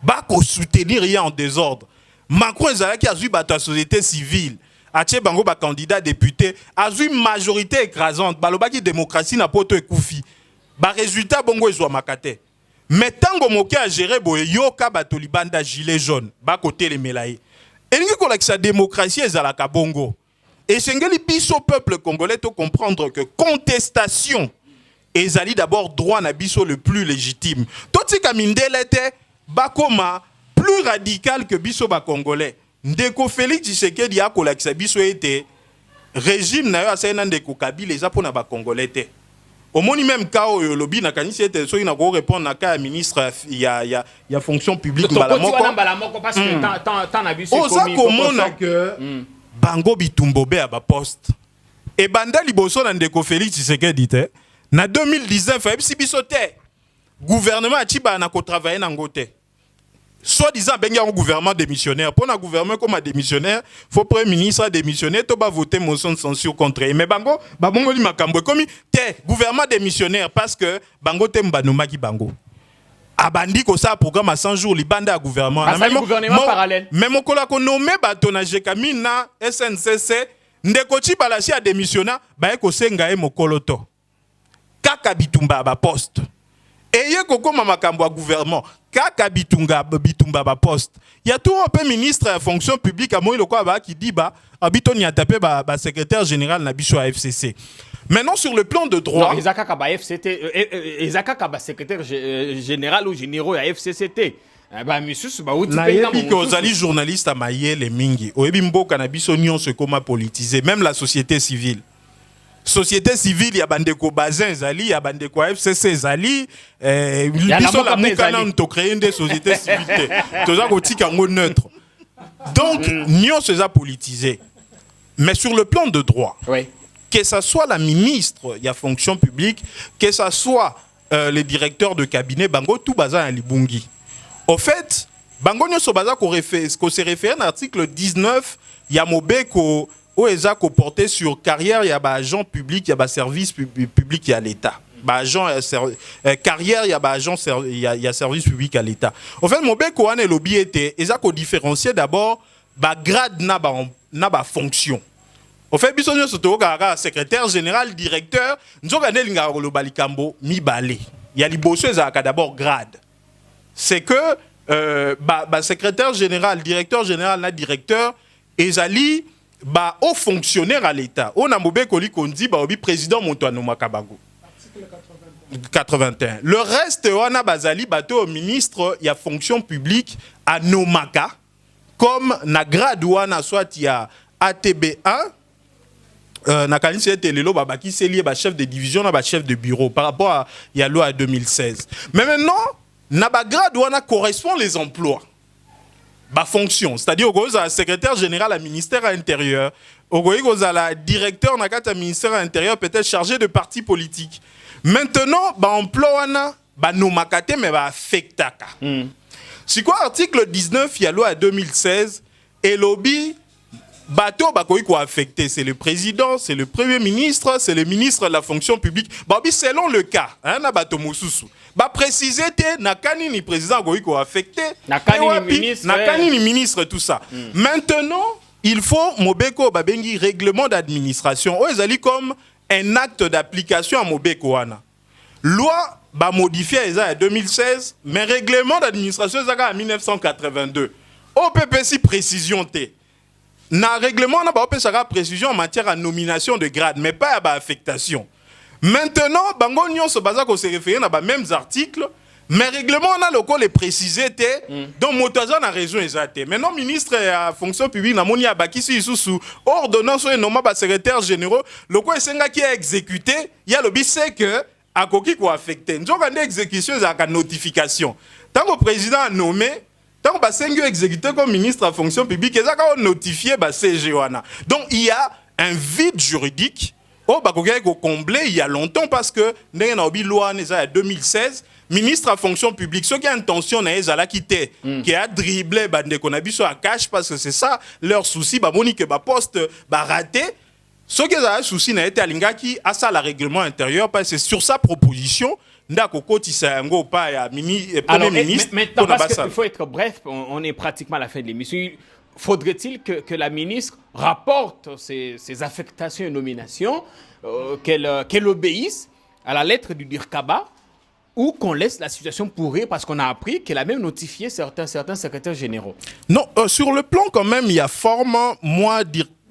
Speaker 5: Bako soutenir rien en désordre. Macron, il a eu la société civile. Ache Bango, candidat député, a eu une majorité écrasante. Balobaki démocratie n'a pas été koufi. Résultat, Bongo, ils ont makate. Mais tant que moké a géré yoka batolibanda gilet jaune ba côté les melaye et ningi ko la démocratie ezalaka bongo et sengeli biso peuple congolais to comprendre que contestation ezali d'abord droit na biso le plus légitime totika mindele te bakoma
Speaker 6: plus radical que biso ba congolais. Ndeko Félix Tshisekedi a kolakisa biso ete régime na yo asena ndeko Kabila eza pona ba congolais te. Omoni même ka oyo lobi na kanisi ete so ina ko répondre na ka ministre ya fonction publique
Speaker 2: bala moko parce que tant abusé
Speaker 6: comme ça komona que bango bitumbo be ba poste et banda liboso na ndeko Félix Tshisekedi te na 2019 ebisi biso te gouvernement atiba na ko travailler na ngote soit disant benga un gouvernement démissionnaire pour un gouvernement comme un démissionnaire faut premier ministre démissionner to ba voter motion de censure contre mais bango li makambo comme te gouvernement démissionnaire parce que bango te mbanoma ki bango abandi ko ça programme à 100 jours li banda à gouvernement
Speaker 2: même gouvernement parallèle
Speaker 6: même ko la ko nommé bato na Jekamina SNCC ndeko chi balasi a démissionna ba ko senga e mokoloto kaka bitumba ba poste eye kokoma makambo à gouvernement kaka bitumba ba poste il y a tout un peu ministre à fonction publique à moi qui dit habitoni a tapé ba secrétaire général na biso à FCC. Maintenant sur le plan de droit
Speaker 2: non Isaka Kaba FCT Isaka Kaba secrétaire général ou généraux à FCCT ba misus ba uti
Speaker 6: pe na mo ozali journaliste à mayele mingi oyebi mboka na biso nyonso koma politisé même la société civile. Société civile, il y a bandeko bazin zali, il y a bandeko FCC zali, biso la mukana on créé une société civile. Toza ko tika ngo neutre. Donc nion se a politisé. Mais sur le plan de droit,
Speaker 2: oui.
Speaker 6: Que ça soit la ministre, il y a fonction publique, que ça soit les directeurs de cabinet, bango tout bazin à libungi. Au fait, bango nyo so baza ko se réfère à l'article 19, il y a mobeko où ils ont porté sur carrière, il y a des agents publics, il y a des services publics, il y a l'État. Carrière, il y a des agents, il y a service public à l'État. En fait, mon bec, le lobby était, ils ont différencié d'abord, grade n'a pas fonction. En fait, bisogno surtout secrétaire général, directeur, nous avons linga le balikambo mi balé. Il y a les bosseux d'abord grade. C'est que secrétaire général, directeur général, na directeur, ils allaient au fonctionnaire à l'État. On a mobé koli kondi obi président Montouano Makabago. 81. Le reste on a bazali bateau au ministre il y a fonction publique à Nomaka comme na grade wana soit il y a ATB1 na kanisi ete lelo babaki c'est lié ba chef de division na ba chef de bureau par rapport à il y a loi 2016. Mais maintenant na ba grade wana correspond les emplois. Ba fonction, c'est-à-dire que vous avez secrétaire général à ministère à l'intérieur, vous avez directeur na kata ministère à l'intérieur peut-être chargé de parti politique. Maintenant, ba emploi wana ba nomakate mais ba affectaka. C'est quoi article 19 il y a loi 2016 et lobby bateau ba ko affecté, c'est le président, c'est le premier ministre, c'est le ministre de la fonction publique. Ba selon le cas, hein na bateau mususu. Ba préciser te nakani ni président ko affecté, nakani ni ministre tout ça. Maintenant, il faut mobeko ba bengi règlement d'administration. O ezali comme un acte d'application à mobeko wana. Loi ba modifié en 2016, mais règlement d'administration ezaka en 1982. OPPC précision te. Na règlement na ba opesaka précision en matière de nomination de grade, mais pas à affectation. Maintenant, bango nyonso baza ko se référer na ba mêmes articles, mais règlement on a loko les préciser te donc motaza na raison exacte. Maintenant ministre à fonction publique na moni abaki sous ordonnance et nommé ba secrétaire général, loko esenga qui a exécuté, il y a le but c'est que akoki ko affecté. Nzoka ndé exécution za ka notification. Tant que président a nommé tant que Sengu exécuté comme ministre à fonction publique, ils ont notifié CG wana. Donc il y a un vide juridique. Oh, comblé il y a longtemps parce que dans la loi en 2016, ministre à fonction publique, ceux qui ont intention de quitter, qui a dribblé bande qu'on a vu sur la cache parce que c'est ça leur souci, monique poste raté. Ceux qui ont un souci n'a été à qui a ça le règlement intérieur parce que c'est sur sa proposition. Alors,
Speaker 2: maintenant, parce qu'il faut être bref, on est pratiquement à la fin de l'émission. Faudrait-il que la ministre rapporte ses affectations et nominations, qu'elle obéisse à la lettre du DIRCABA ou qu'on laisse la situation pourrir parce qu'on a appris qu'elle a même notifié certains secrétaires généraux?
Speaker 6: Non, sur le plan quand même, il y a forme, moi,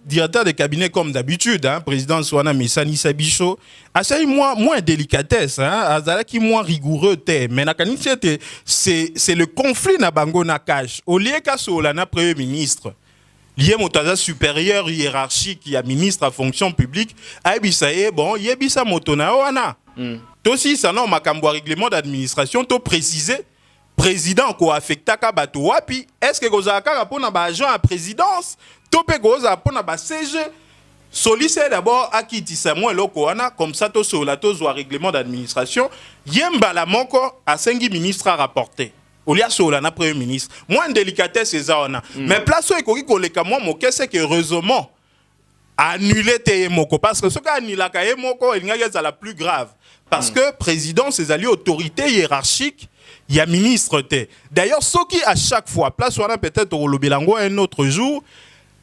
Speaker 6: directeur de cabinet comme d'habitude, hein, président Swana Messani Sabicho, assez moins délicatesse, hein, azalaki moins rigoureux, mais c'est le conflit na bango na cache. Au lieu qu'à na premier ministre, lié motaza supérieur hiérarchique, il y a ministre à fonction publique, aïbisaye, bon, yébisa motona wana. Aussi, ça non, makambo règlement d'administration, to préciser, président ko affecta ka bato wapi, est-ce que gozaka rapona ba agent à présidence, topé goza pona ba CG, sollicite d'abord à Kiti Samuel Okoana, comme ça to solato zo règlement d'administration, yemba la moko a 5 ministres à rapporter. Olia solana premier ministre. Moins de délicatesse c'est ça on a. Mais place où ekoki koleka moi mo qu'est-ce que heureusement annuler te moko parce que ce qu'a annulé ka moko il y a la plus grave parce que président ses alliés autorité hiérarchique il y a ministre te. D'ailleurs ce qui à chaque fois place on a peut-être au lobelango un autre jour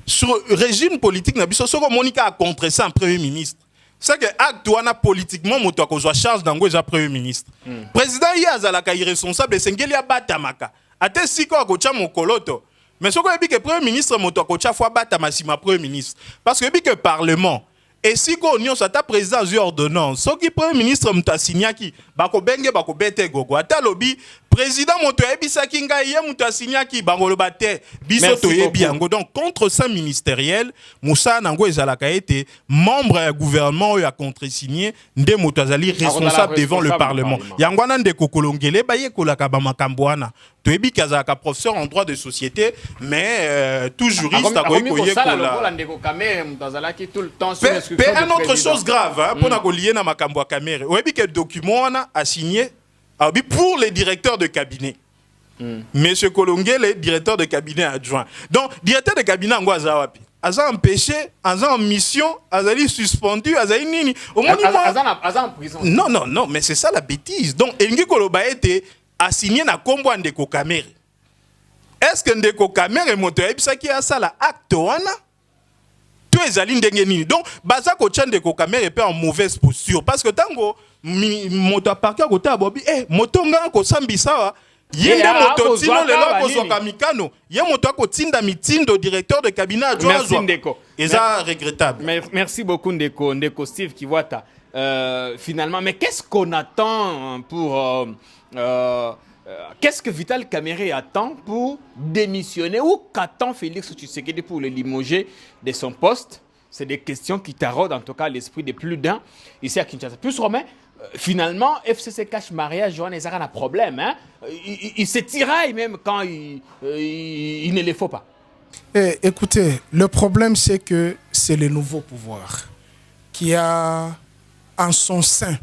Speaker 6: sur régime politique na biso soko Monica a contre ça un premier ministre. C'est que acte wana politiquement moto ko zo charge dango ja premier ministre. Président ya azalaka irresponsable sengeli abatamaka. Ate siko akocha mokoloto. Mais soko ebi que premier ministre moto akocha fois batama sima premier ministre parce que ebi que parlement et si ko union sa ta président zu ordonnance soki premier ministre muta signaki bako benge bako bete gogo ata lobi président moto ebisaki ngai ye muta signaki bango lo bate biso to yebi yango donc contre ça ministériel Moussa nango ezalaka été membre du gouvernement ya contre-signé nde moto azali responsable devant le parlement yango na ndeko kolongele ba yekolaka ba makambo wana to yebi kazaka professeur en droit de société mais tout juriste a koyekola
Speaker 2: ndeko Kamere mutazalaki tout le temps sur
Speaker 6: mais une autre chose grave, hein, pour nous lier dans ma cambo caméra. Vous avez que le document a signé pour les directeurs de cabinet. Monsieur Kolongue, le directeur de cabinet adjoint. Donc, directeur de cabinet en Guazawapi. Aza empêché, aza en mission, aza suspendu, aza nini.
Speaker 2: Aza en prison.
Speaker 6: Non, mais c'est ça la bêtise. Donc, Engi Koloba était assigné na kombo ndeko Kamere. Est-ce que ndeko Kamere moto ebisa ki a ça la acte wana? Donc, baza ko chande ko Kamere pe en mauvaise posture parce que tango moto a parqué côté abobi moto nga ko sambisa wa yende moto tino lelo ko zo kamikano ye moto ko tinda mitindo directeur de cabinet adjoint.
Speaker 2: Merci Ndeko.
Speaker 6: Et ça regrettable.
Speaker 2: Merci beaucoup Ndeko Steve Kiwata. Finalement, mais qu'est-ce qu'on attend pour qu'est-ce que Vital Kamerhe attend pour démissionner ou qu'attend Félix Tshisekedi pour le limoger de son poste? C'est des questions qui taraudent en tout cas l'esprit de plus d'un ici à Kinshasa. Plus Romain, finalement, FCC cache mariage, Johan Ezara a un problème. Hein? Il se tiraille même quand il ne le faut pas.
Speaker 3: Écoutez, le problème c'est que c'est le nouveau pouvoir qui a en son sein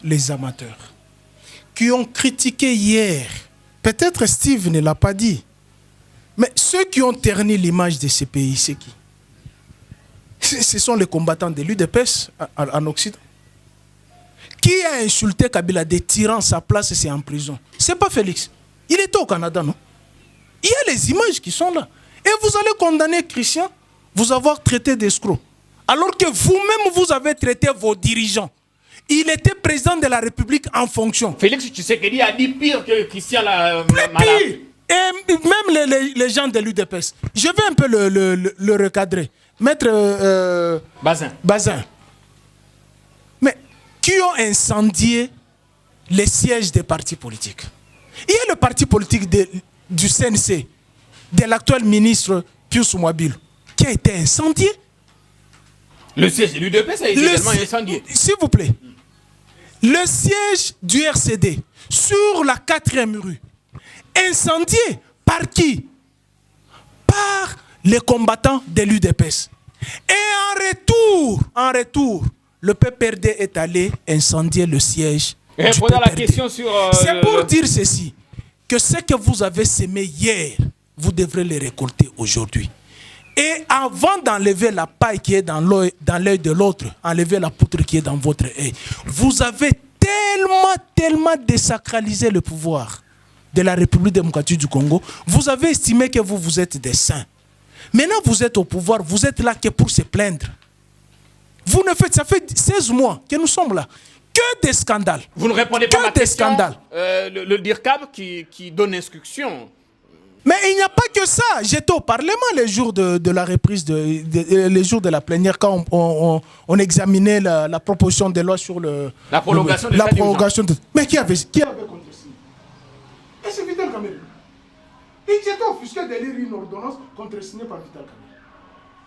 Speaker 3: les amateurs qui ont critiqué hier. Peut-être Steve ne l'a pas dit. Mais ceux qui ont terni l'image de ce pays, c'est qui? Ce sont les combattants de l'UDPS en Occident. Qui a insulté Kabila des tyrans, sa place c'est en prison? C'est pas Félix. Il était au Canada, non? Il y a les images qui sont là. Et vous allez condamner Christian, vous avoir traité d'escroc. Alors que vous-même, vous avez traité vos dirigeants. Il était président de la République en fonction.
Speaker 2: Félix Tshisekedi a dit pire que Christian la
Speaker 3: pire. Et même les gens de l'UDPS. Je vais un peu le recadrer. Maître Bazin. Mais qui ont incendié les sièges des partis politiques? Il y a le parti politique du CNC, de l'actuel ministre Pius Mouabil, qui a été incendié.
Speaker 2: Le siège de l'UDPS a été également incendié.
Speaker 3: S'il vous plaît. Le siège du RCD sur la 4e rue, incendié par qui? Par les combattants de l'UDPS. Et en retour, le PPRD est allé incendier le siège du PPRD. C'est pour dire ceci, que ce que vous avez semé hier, vous devrez le récolter aujourd'hui. Et avant d'enlever la paille qui est dans l'œil de l'autre, enlever la poutre qui est dans votre œil. Vous avez tellement désacralisé le pouvoir de la République démocratique du Congo. Vous avez estimé que vous êtes des saints. Maintenant, vous êtes au pouvoir, vous êtes là que pour se plaindre. Ça fait 16 mois que nous sommes là. Que des scandales.
Speaker 2: Vous ne répondez pas à ma
Speaker 3: question.
Speaker 2: Scandales. Le DIRCAB qui donne instruction.
Speaker 3: Mais il n'y a pas que ça. J'étais au Parlement les jours de la reprise, les jours de la plénière, quand on examinait la proposition de loi sur
Speaker 2: la prolongation de
Speaker 3: la prolongation. Mais qui avait contresigné? Et c'est Vital Kamerhe. Il s'était offusqué de lire une ordonnance contresignée par Vital Kamerhe.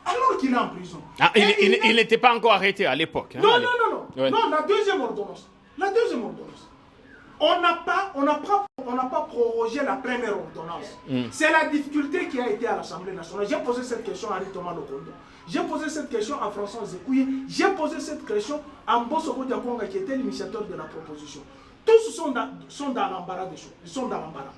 Speaker 3: Alors qu'il est en prison.
Speaker 2: Ah, il n'était pas encore arrêté à l'époque. Hein,
Speaker 3: non.
Speaker 2: Ouais.
Speaker 3: Non, la deuxième ordonnance. On n'a pas prorogé la première ordonnance. C'est la difficulté qui a été à l'Assemblée nationale. J'ai posé cette question à Thomas Lokondo. J'ai posé cette question à François Zekouye. J'ai posé cette question à Mbosoko Diakonga qui était l'initiateur de la proposition. Tous sont dans l'embarras des choses. Ils sont dans l'embarras.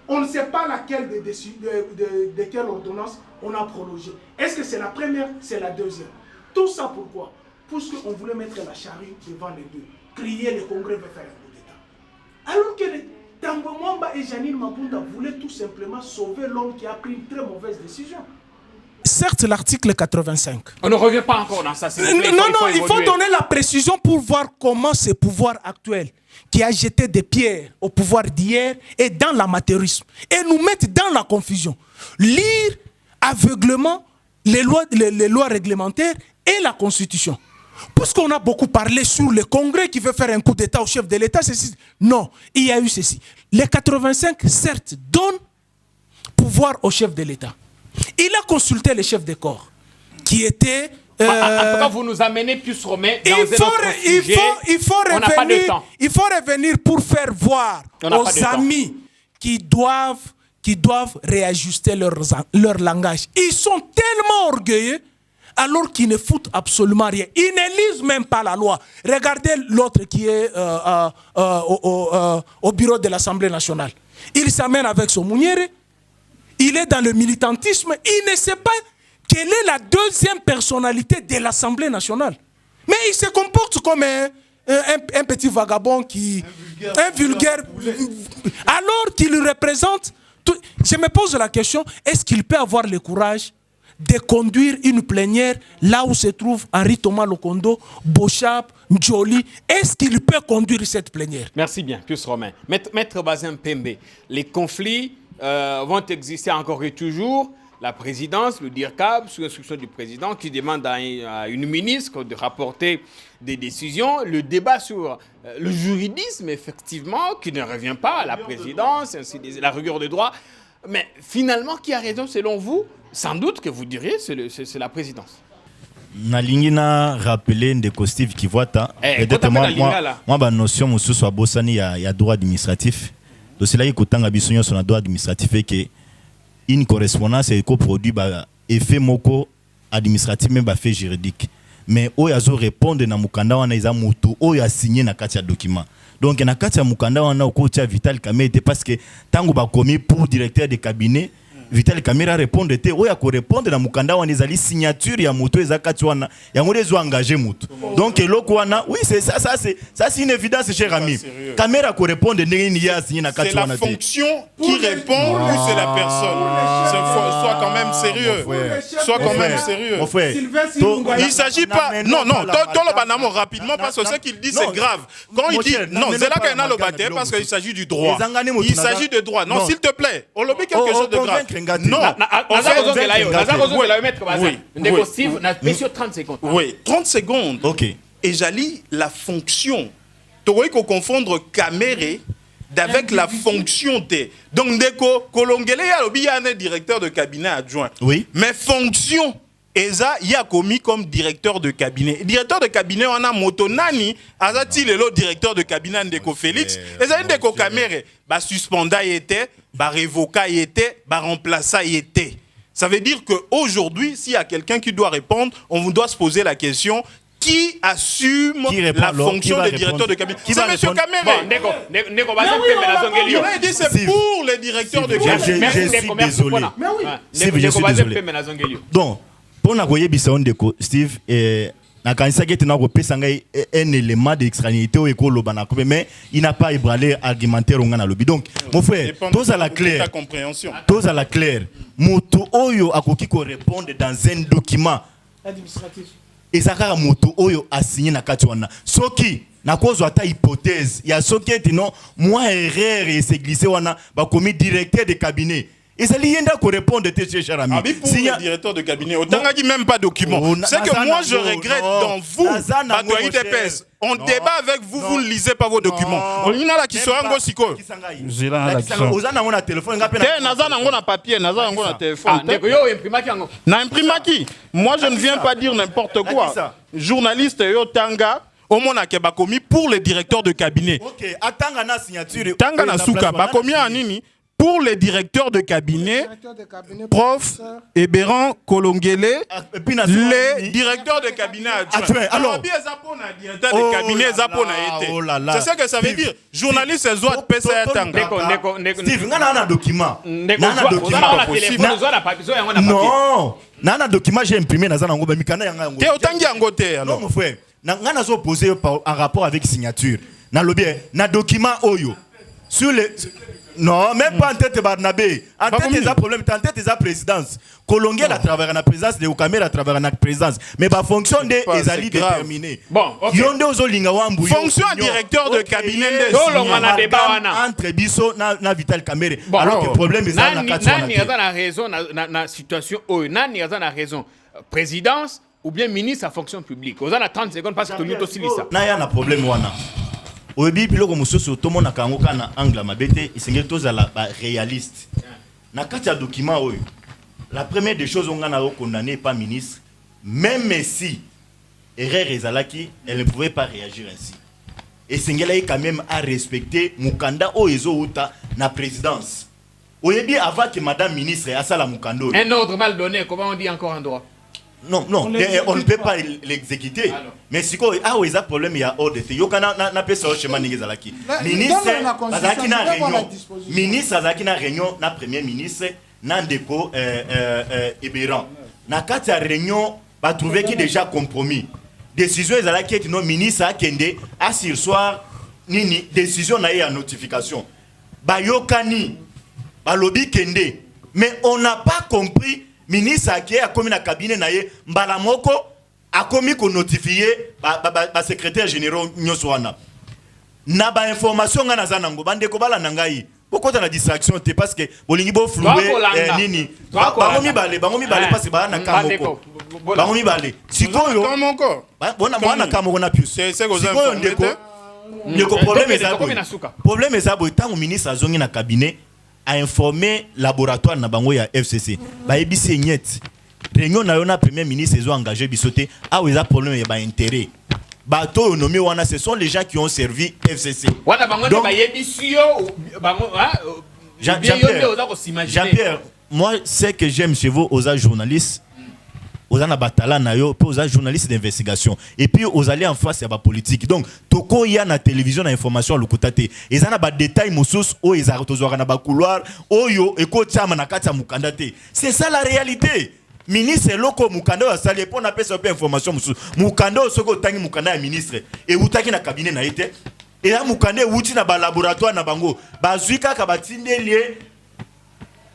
Speaker 3: On ne sait pas laquelle de quelle ordonnance on a prolongé. Est-ce que c'est la première, c'est la deuxième? Tout ça pourquoi? Parce qu'on voulait mettre la charrue devant les deux. Crier le Congrès veut faire un coup d'État. Alors que Tambo Mwamba et Janine Mabunda voulaient tout simplement sauver l'homme qui a pris une très mauvaise décision. Certes, l'article 85.
Speaker 2: On ne revient pas encore dans ça.
Speaker 3: Il faut donner la précision pour voir comment ce pouvoir actuel, qui a jeté des pierres au pouvoir d'hier, est dans l'amateurisme et nous mettre dans la confusion. Lire aveuglement les lois réglementaires et la Constitution. Puisqu'on a beaucoup parlé sur le Congrès qui veut faire un coup d'État au chef de l'État, non, il y a eu ceci. Les 85, certes, donnent pouvoir au chef de l'État. Il a consulté les chefs de corps qui étaient...
Speaker 2: En tout cas, vous nous amenez plus Romain dans un autre sujet.
Speaker 3: Il faut revenir pour faire voir aux amis qui doivent réajuster leur langage. Ils sont tellement orgueilleux alors qu'ils ne foutent absolument rien. Ils ne lisent même pas la loi. Regardez l'autre qui est au bureau de l'Assemblée nationale. Il s'amène avec son mounière. Il est dans le militantisme. Il ne sait pas quelle est la deuxième personnalité de l'Assemblée nationale. Mais il se comporte comme un petit vagabond un vulgaire. Alors qu'il représente... Je me pose la question, est-ce qu'il peut avoir le courage de conduire une plénière là où se trouve Henri Thomas Lokondo, Bochap, Njoli? Est-ce qu'il peut conduire cette plénière?
Speaker 2: Merci bien, plus Romain. Maître Bazin Pembe, les conflits vont exister encore et toujours. La présidence, le DIRCAB, sous instruction du président, qui demande à une ministre de rapporter des décisions. Le débat sur le juridisme, effectivement, qui ne revient pas à la présidence, la rigueur des droits. Mais finalement, qui a raison selon vous? Sans doute que vous diriez c'est la présidence.
Speaker 4: Nalingina rappelé Ndeko Steve Kivuata. Peut-être moi notion musu soit bossani ya droit administratif. Donc c'est là qu'il y a un sur le droit administratif et que une correspondance est coproduit par effet moko administratif même fait juridique. Mais o yazo répondre na mukanda wana iza mutu o ya signé na kati ya document. Donc na kati ya mukanda wana okotia Vital Kamerhe parce que tango ba commis pour directeur de cabinet Vital Kamerhe répondre te o ya ko répondre na mukanda wana ezali signature ya mutu ezakati wana yango les engagé mutu. Donc eloko wana oui c'est ça c'est une évidence cher ami. Kamerhe a ko répondre ndenge ni ya signé na kati wana.
Speaker 6: C'est la fonction qui répond ou c'est la personne? Sois quand même sérieux. Sois quand même sérieux.
Speaker 4: Mon frère.
Speaker 6: Il s'agit pas non dans le banamo rapidement parce que ce qu'il dit c'est grave. Quand il dit non, c'est là qu'il y a le bataille parce qu'il s'agit du droit. Il s'agit de droit. Non, s'il te plaît. On lobby quelque chose de grave. Non, oui, 30 secondes.
Speaker 4: OK.
Speaker 6: Et j'allie la fonction. Tu vois qu'on confondre Kamerhe avec la fonction de. Donc, Ndeko Kolongele il y a un directeur de cabinet adjoint.
Speaker 4: Oui.
Speaker 6: Mais fonction, Eza y a commis comme directeur de cabinet. Directeur de cabinet, on a Motonani, Azati le directeur de cabinet Ndeko Félix. Eza Ndeko Kamerhe, bah suspenda y était, bah révoca y était, bah remplaça y était. Ça veut dire qu'aujourd'hui, s'il y a quelqu'un qui doit répondre, on doit se poser la question. Qui assume la fonction de directeur de cabinet? C'est M. Kamerhe. C'est pour les directeurs de cabinet.
Speaker 4: Je suis désolé. Je suis désolé. Donc, pour nous voyez Ndeko Steve na kanisa que tena kopesa ngai un élément d'extranéité au école banako mais il n'a pas ébranlé argumentaire ngana lobi. Donc mon frère, tous à la claire. Tous à la claire. Moto oyo akoki ko répondre dans un document
Speaker 3: administratif.
Speaker 4: Et ça a moto oyo a signé na kati wana. Soki na cause ata hypothèse, il y a soki eti non moi erreur et s'est glissé wana ba commis directeur de cabinet. ezali yenda ko répondre te cher ami.
Speaker 6: Pour le directeur de cabinet, autant qu'il même pas document. C'est que moi je regrette dans vous, Bato UDPS. On débat avec vous, vous ne lisez pas vos documents. On y a la qui soit un siko.
Speaker 5: J'ai là la question.
Speaker 4: Ozana on a téléphone,
Speaker 6: Nazana on a papier, Nazana on a téléphone. Na imprimaki. Moi je ne viens pas dire n'importe quoi. Journaliste yo tanga au mona ke bakomi pour les directeurs de cabinet.
Speaker 4: OK, atanga na signature.
Speaker 6: Tanga na suka bakomi anini pour les directeurs de cabinet, prof Eberan Kolongele, les directeurs de cabinet adjoints. Alors, directeur de cabinet, c'est ça que ça veut dire. Journaliste, c'est Zoat PCA Tanga.
Speaker 4: Steve, on a un document. Non, on a un document, j'ai imprimé dans un angle.
Speaker 6: Tu es autant d'angoté alors.
Speaker 4: Non, mon frère, on a posé en rapport avec signature. Dans le bien, dans le document Oyo. Sur les. Non, même pas en tête de Barnabé. En tête des problèmes, en tête des présidence. Kolongue a travaillé dans la présidence, les Oukamé a travaillé dans la présidence. Mais la fonction des Ezali déterminée.
Speaker 2: Bon, ok.
Speaker 6: Fonction directeur de cabinet
Speaker 4: entre Bisso na Vital Kamere. Alors que le problème est
Speaker 2: ça. Nani a la raison dans la situation. Nani a la raison. Présidence ou bien ministre à fonction publique. Vous avez 30 secondes parce que tout le monde aussi ça.
Speaker 4: N'a un problème. Oyebi biloko mosusu tomona kango kana angle mabete isengeli tozala ba réaliste na kati ya document oyo la première des choses on a condamné pas ministre même si erreur ezalaki elle ne pouvait pas réagir ainsi et sengeli quand même à respecter mukanda oyezo uta na présidence oyebi avant que madame ministre asala mukando
Speaker 2: un ordre mal donné comment on dit encore en droit.
Speaker 4: Non, on ne peut pas l'exécuter. Mais si il y a un problème, il y a ordre. Il y a un ministre, réunion, na premier ministre, na déco Eberan. Na kati réunion, va trouver qui déjà compromis. Décision ezalaki est non ministre a kende à sur soir nini décision na ya notification. Ba yokani ba lobby kende. Mais on n'a pas compris. Ministre a commis na cabinet naie mbalamoko a commis qu'on notifié ba secrétaire général nyoswana na ba information nga nazanango bande ko bala nangai pourquoi tu na distraction te parce que bolingi bo flouer nini bangomi balé parce que ba na kamoko bangomi balé sikoyo
Speaker 6: kamoko
Speaker 4: bona kamoko na plus
Speaker 6: c'est sikoyo
Speaker 4: ndeko problème est ça tant ministre azongi na cabinet a informé laboratoire na bango ya FCC ba ebisi nyet réunion na yona premier ministre ils ont engagé bisoté a weza problème ya ba intérêt ba to nommé wana ce sont les gens qui ont servi FCC
Speaker 2: wana bango ba yebisi yo bango
Speaker 4: Jean-Pierre moi c'est que j'aime chez vous aux journalistes aux ana batala na yo aux journalistes d'investigation et puis aux allés en face ya ba politique donc toko ya na télévision na information le kotate et ana ba détail mosus o ezara tozwaka na ba couloir oyo ekotama na kati ya mukanda te c'est ça la réalité ministre loko mukanda wa sali pour na pesa pe information mosus mukanda soko tangi mukanda ya ministre et utaki na cabinet na ite et la mukanda uti na ba laboratoire na bango bazwika ka batindelie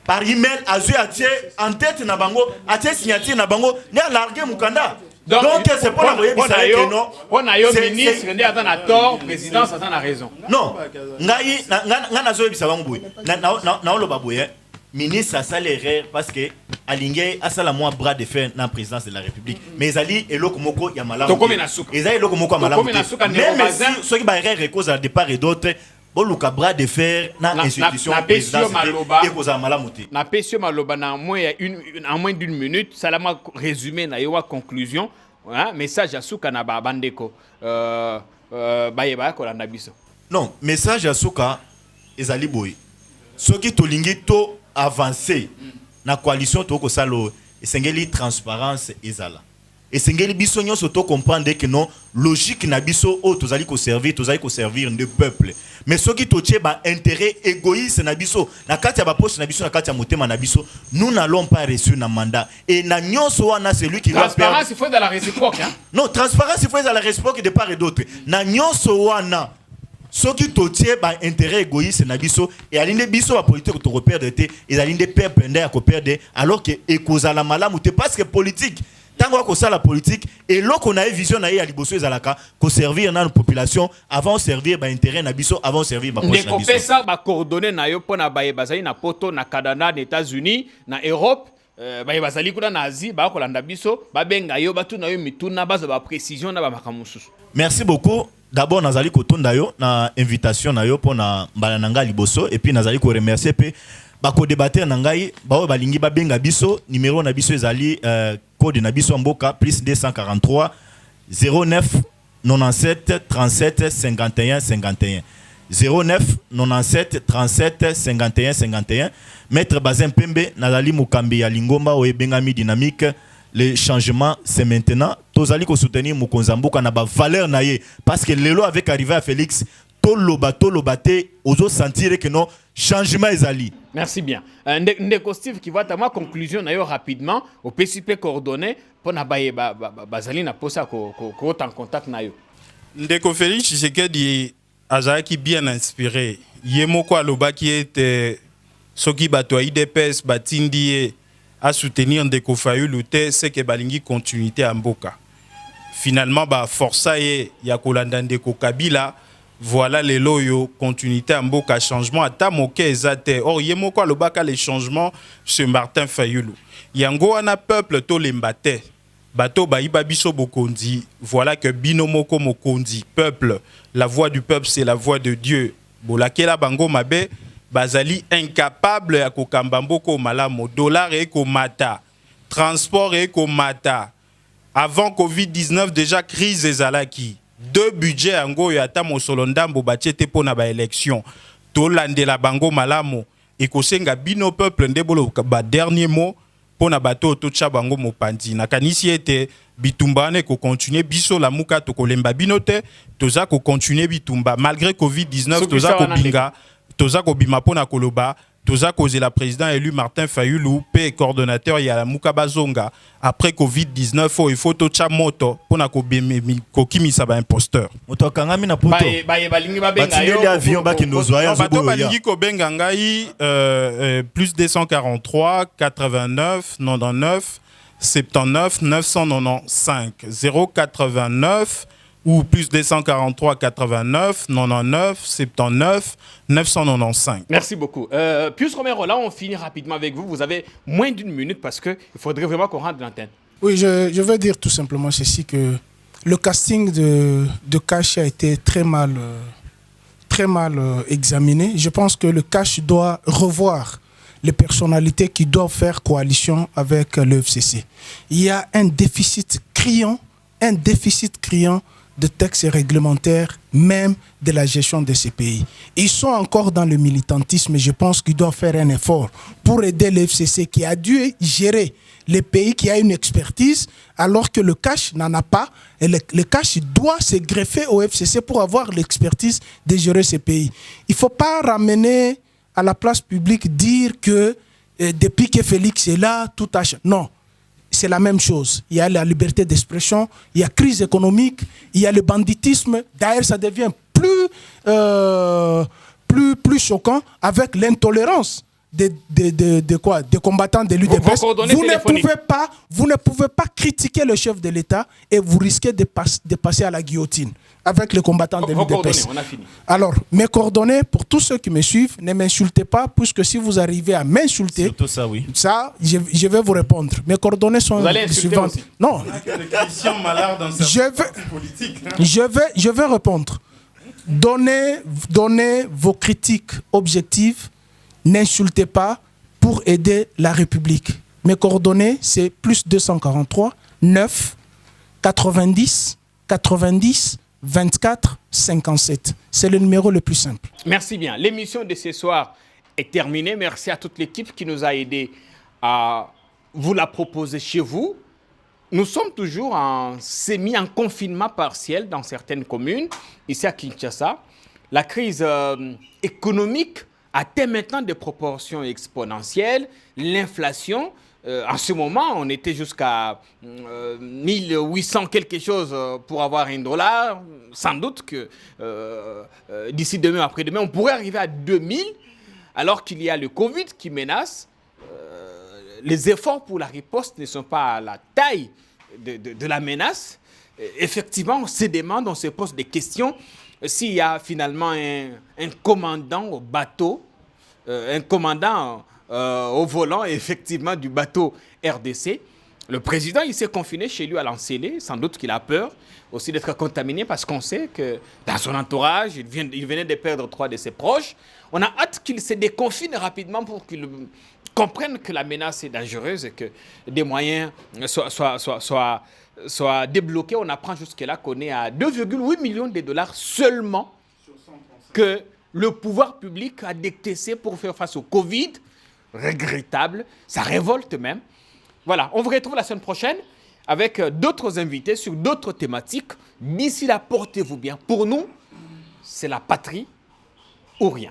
Speaker 4: par email azu atie en tête na bango atie signature na bango ne larguer mukanda donc c'est pas la voyer que non
Speaker 2: on a yo ministre ndé ata na tort présidence ata na raison
Speaker 4: non ngai na zo yebisa bango boy na lo baboye ministre a sali erreur parce que alingé asala moi bras de fer na présidence de la République mais ali eloko moko ya malamu ezali eloko moko ya malamu même si ceux qui ba erreur cause à départ et d'autres boluka bras de fer na institution présidentielle et cause à malamu te
Speaker 2: na pesio maloba na moins d'une minute salama résumé na yowa conclusion message à suka na ba bandeko bayeba ko landa biso
Speaker 4: non message à suka ezali boy soki tolingi to avancer na coalition to ko salo esengeli transparence ezala esengeli biso nyonso to comprendre que non logique na biso o tozali ko servir de peuple mais soki totie ba intérêt égoïste na biso na kati ya ba poche na biso na kati ya motema na biso nous n'allons pas reçu na mandat et na nyonso wana celui qui va perdre
Speaker 2: transparence il faut de la réciproque hein
Speaker 4: non transparence il faut de la réciproque de part et d'autre na nyonso wana soki totie ba intérêt égoïste na biso et alinde biso ba politique to repère de té et alinde perdre ya ko perdre alors que ekozala malamu te parce que politique Tango ko ça la politique et l'autre on a vision na ya liboso ezalaka ko servir na population avant servir ba intérêt na biso avant servir ba proche na biso.
Speaker 2: Ndeko pesa ba coordonner na yo pona baye bazali na poto na Canada na États-Unis na Europe baye bazali kuna na Asie ba ko landa biso ba benga yo batu na yo mituna baza ba précision na ba makamususu.
Speaker 4: Merci beaucoup. D'abord nazali ko tonda yo na invitation na yo pona mbala nanga liboso et puis nazali ko remercier pe ba ko débattre na ngai ba balingi ba benga biso numéro na biso ezali code na biso mboka plus 243 09 97 37 51 51 09 97 37 51 51. Maître Bazin Pembe nazali mukambi ya Lingomba o ebengami dynamique. Le changement c'est maintenant. Tozali ko soutenir Mukonzamboka na ba valeur na ye parce que lelo avec arrivé à Félix tolobate ozo sentir que non changement ezali.
Speaker 2: Merci bien. Ndeko Steve qui va ta ma conclusion na yo rapidement au PCP coordonné pour na baye bazali na posa ko en contact na yo.
Speaker 5: Ndeko Félix Tshisekedi azaki bien inspiré. Yemoko aloba qui était soki bato IDPS batindi à soutenir Ndeko Fayulu te c'est que balingi continuité à mboka. Finalement ba força ye ya kolanda Ndeko Kabila voilà les loyaux continuité à mboka changement ata moke ezate. Or yemoko alobaka les changements chez Martin Fayulu. Yango wana peuple to lembate. Bato baïba biso bokondi. Voilà que binomoko mokondi peuple. La voix du peuple c'est la voix de Dieu. Bolakela bango mabe bazali incapable ya kokambamboko malamo dollar et komata transport et komata avant Covid-19 déjà crise ezalaki deux budgets ango ya ta mosolo ndambo batiete pona ba élection to landela bango malamo et kosenga bino peuple ndebolo ba dernier mot pona bato to tcha bango mopandi na kanisi ete bitumbane ko continuer biso la muka to kolemba binote toza ko continuer bitumba malgré Covid-19 toza ko binga toza ko bima pona koloba toza cause la président élu Martin Fayulu pe coordonnateur ya la muka bazonga après Covid-19 il faut to tcha moto pona ko bimi ko kimisa ba imposteur
Speaker 4: moto kangami na poto
Speaker 2: baye balingi ba benga yo
Speaker 4: avion ba kindozo ya
Speaker 5: bato balingi ko benga ngai plus 243 89 99 79 995 089 ou plus 243 89 99 79 995.
Speaker 2: Merci beaucoup. Pius Romero, là on finit rapidement avec vous. Vous avez moins d'une minute parce qu'il faudrait vraiment qu'on rentre l'antenne.
Speaker 3: Oui, je veux dire tout simplement ceci, que le casting de Cash a été très mal examiné. Je pense que le Cash doit revoir les personnalités qui doivent faire coalition avec le FCC. Il y a un déficit criant de textes réglementaires, même de la gestion de ces pays. Ils sont encore dans le militantisme et je pense qu'ils doivent faire un effort pour aider le FCC qui a dû gérer les pays, qui a une expertise, alors que le cash n'en a pas. Et le cash doit se greffer au FCC pour avoir l'expertise de gérer ces pays. Il ne faut pas ramener à la place publique, dire que depuis que Félix est là, tout a changé. Non. C'est la même chose. Il y a la liberté d'expression, il y a crise économique, il y a le banditisme. D'ailleurs, ça devient plus choquant avec l'intolérance des combattants de l'UDPS. Vous ne pouvez pas critiquer le chef de l'État et vous risquez de passer à la guillotine avec les combattants de l'UDPS. Alors, mes coordonnées, pour tous ceux qui me suivent, ne m'insultez pas, puisque si vous arrivez à m'insulter,
Speaker 4: ça, oui.
Speaker 3: Ça, je vais vous répondre. Mes coordonnées sont les suivantes.
Speaker 5: Aussi.
Speaker 3: Non. Je vais répondre. Donnez vos critiques objectives. N'insultez pas pour aider la République. Mes coordonnées, c'est plus 243 9 90 90 24 57. C'est le numéro le plus simple.
Speaker 2: Merci bien. L'émission de ce soir est terminée. Merci à toute l'équipe qui nous a aidés à vous la proposer chez vous. Nous sommes toujours en confinement partiel dans certaines communes, ici à Kinshasa. La crise économique atteint maintenant des proportions exponentielles. L'inflation, en ce moment, on était jusqu'à 1800 quelque chose pour avoir $1. Sans doute que d'ici demain, après-demain, on pourrait arriver à 2000, alors qu'il y a le Covid qui menace. Les efforts pour la riposte ne sont pas à la taille de la menace, effectivement, on se demande, on se pose des questions. S'il y a finalement un commandant au bateau, un commandant au volant, effectivement, du bateau RDC, le président, il s'est confiné chez lui à l'Ancélé. Sans doute qu'il a peur aussi d'être contaminé parce qu'on sait que dans son entourage, il venait de perdre 3 de ses proches. On a hâte qu'il se déconfine rapidement pour qu'il comprenne que la menace est dangereuse et que des moyens soient débloqués. On apprend jusque-là qu'on est à 2,8 millions de dollars seulement que le pouvoir public a décaissé pour faire face au Covid. Regrettable, ça révolte même. Voilà, on vous retrouve la semaine prochaine avec d'autres invités sur d'autres thématiques. D'ici là, portez-vous bien. Pour nous, c'est la patrie ou rien.